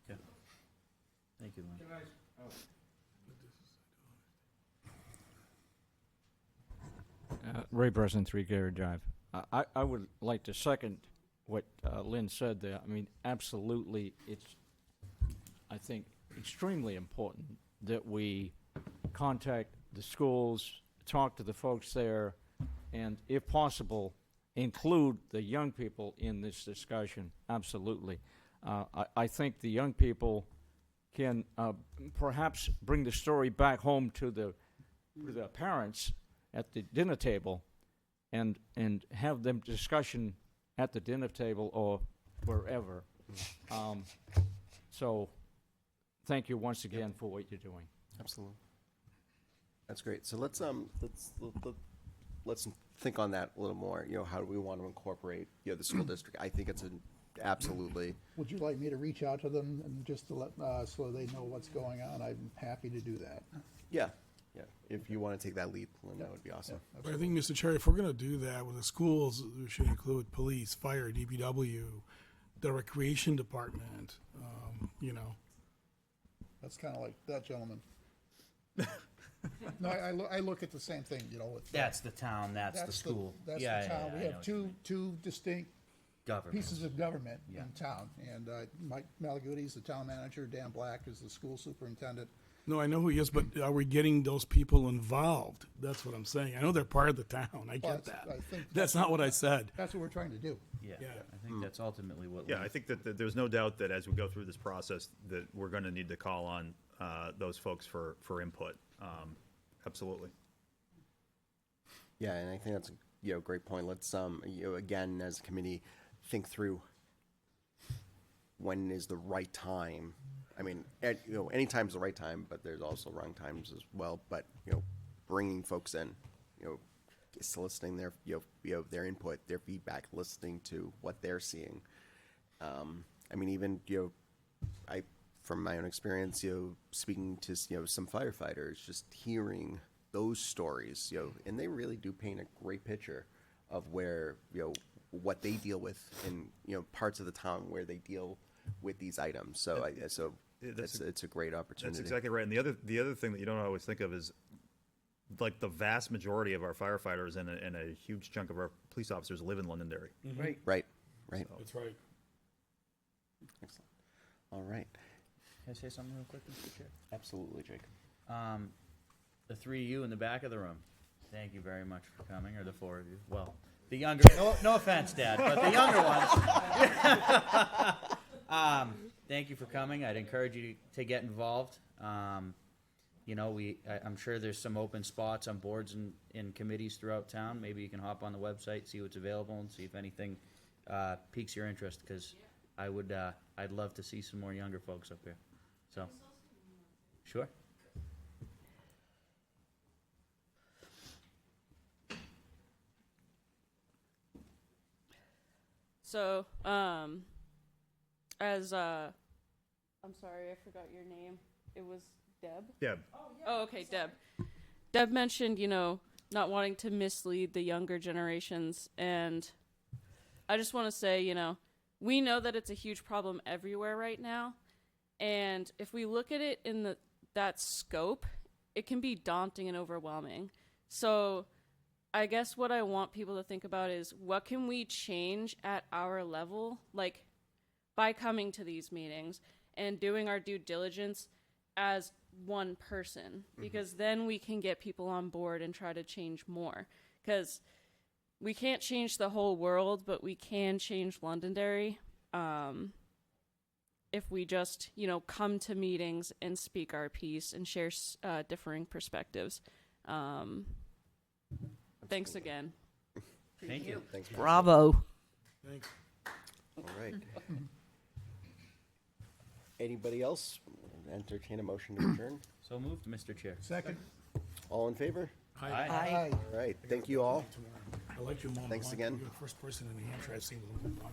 [SPEAKER 13] Yeah. Thank you, Lynn.
[SPEAKER 9] Ray Breslin, 3 Gary Drive. I would like to second what Lynn said there. I mean, absolutely, it's, I think, extremely important that we contact the schools, talk to the folks there, and if possible, include the young people in this discussion. Absolutely. I think the young people can perhaps bring the story back home to the parents at the dinner table and have them discussion at the dinner table or wherever. So thank you once again for what you're doing.
[SPEAKER 4] Absolutely. That's great. So let's think on that a little more. How do we want to incorporate the school district? I think it's an absolutely.
[SPEAKER 12] Would you like me to reach out to them and just to let, so they know what's going on? I'm happy to do that.
[SPEAKER 4] Yeah. If you want to take that lead, Lynn, that would be awesome.
[SPEAKER 10] But I think, Mr. Chair, if we're going to do that with the schools, we should include police, fire, DPW, the recreation department,
[SPEAKER 12] That's kind of like that gentleman. No, I look at the same thing, with.
[SPEAKER 13] That's the town, that's the school.
[SPEAKER 12] That's
[SPEAKER 13] Yeah,
[SPEAKER 12] the
[SPEAKER 13] yeah,
[SPEAKER 12] town.
[SPEAKER 13] yeah,
[SPEAKER 12] We
[SPEAKER 13] I know
[SPEAKER 12] have
[SPEAKER 13] what you
[SPEAKER 12] two distinct
[SPEAKER 13] Government.
[SPEAKER 12] pieces of government
[SPEAKER 13] Yeah.
[SPEAKER 12] in town. And Mike Malaguti is the town manager, Dan Black is the school superintendent.
[SPEAKER 10] No, I know who he is, but are we getting those people involved? That's what I'm saying. I know they're part of the town. I get that.
[SPEAKER 12] I think
[SPEAKER 10] That's not what I said.
[SPEAKER 12] That's what we're trying to do.
[SPEAKER 13] Yeah,
[SPEAKER 10] Yeah.
[SPEAKER 13] I think that's ultimately what.
[SPEAKER 2] Yeah,
[SPEAKER 13] Lynn-
[SPEAKER 2] I think that there's no doubt that as we go through this process, that we're going to need to call on those folks for input. Absolutely.
[SPEAKER 4] Yeah, and I think that's a great point. Let's again as a committee think through when is the right time. I mean, any time's the right time, but there's also wrong times as well. But bringing folks in, soliciting their their input, their feedback, listening to what they're seeing. I mean, even I from my own experience, speaking to some firefighters, just hearing those stories, and they really do paint a great picture of where what they deal with in parts of the town where they deal with these items. So it's a great opportunity.
[SPEAKER 2] That's exactly right. And the other thing that you don't always think of is, like, the vast majority of our firefighters and a huge chunk of our police officers live in Londonderry.
[SPEAKER 4] Right.
[SPEAKER 10] That's right.
[SPEAKER 4] Excellent. All right.
[SPEAKER 13] Can I say something real quick, Mr. Chair?
[SPEAKER 4] Absolutely, Jacob.
[SPEAKER 13] The 3 of you in the back of the room, thank you very much for coming, or the 4 of you. Well, the younger, no offense, Dad, but the younger ones. Thank you for coming. I'd encourage you to get involved. I'm sure there's some open spots on boards and in committees throughout town. Maybe you can hop on the website, see what's available, and see if anything piques your interest, because I'd love to see some more younger folks up here. So, sure.
[SPEAKER 5] So, I'm sorry, I forgot your name. It was Deb?
[SPEAKER 2] Deb.
[SPEAKER 5] Oh, okay, Deb. Deb mentioned, not wanting to mislead the younger generations, and I just want to say, we know that it's a huge problem everywhere right now, and if we look at it in that scope, it can be daunting and overwhelming. So I guess what I want people to think about is, what can we change at our level, like by coming to these meetings and doing our due diligence as one person, because then we can get people on board and try to change more. Because we can't change the whole world, but we can change Londonderry. if we just, you know, come to meetings and speak our piece and share differing perspectives. Thanks again.
[SPEAKER 13] Thank you.
[SPEAKER 4] Thanks. Martha.
[SPEAKER 7] Bravo.
[SPEAKER 10] Thanks.
[SPEAKER 4] All right. Anybody else? Entertain a motion to adjourn.
[SPEAKER 13] So moved, Mr. Chair.
[SPEAKER 12] Second.
[SPEAKER 4] All in favor?
[SPEAKER 7] Aye.
[SPEAKER 4] All right. Thank you all.
[SPEAKER 10] I like your mom.
[SPEAKER 4] Thanks
[SPEAKER 10] You're
[SPEAKER 4] again.
[SPEAKER 10] the first person in New Hampshire I've seen with a mom.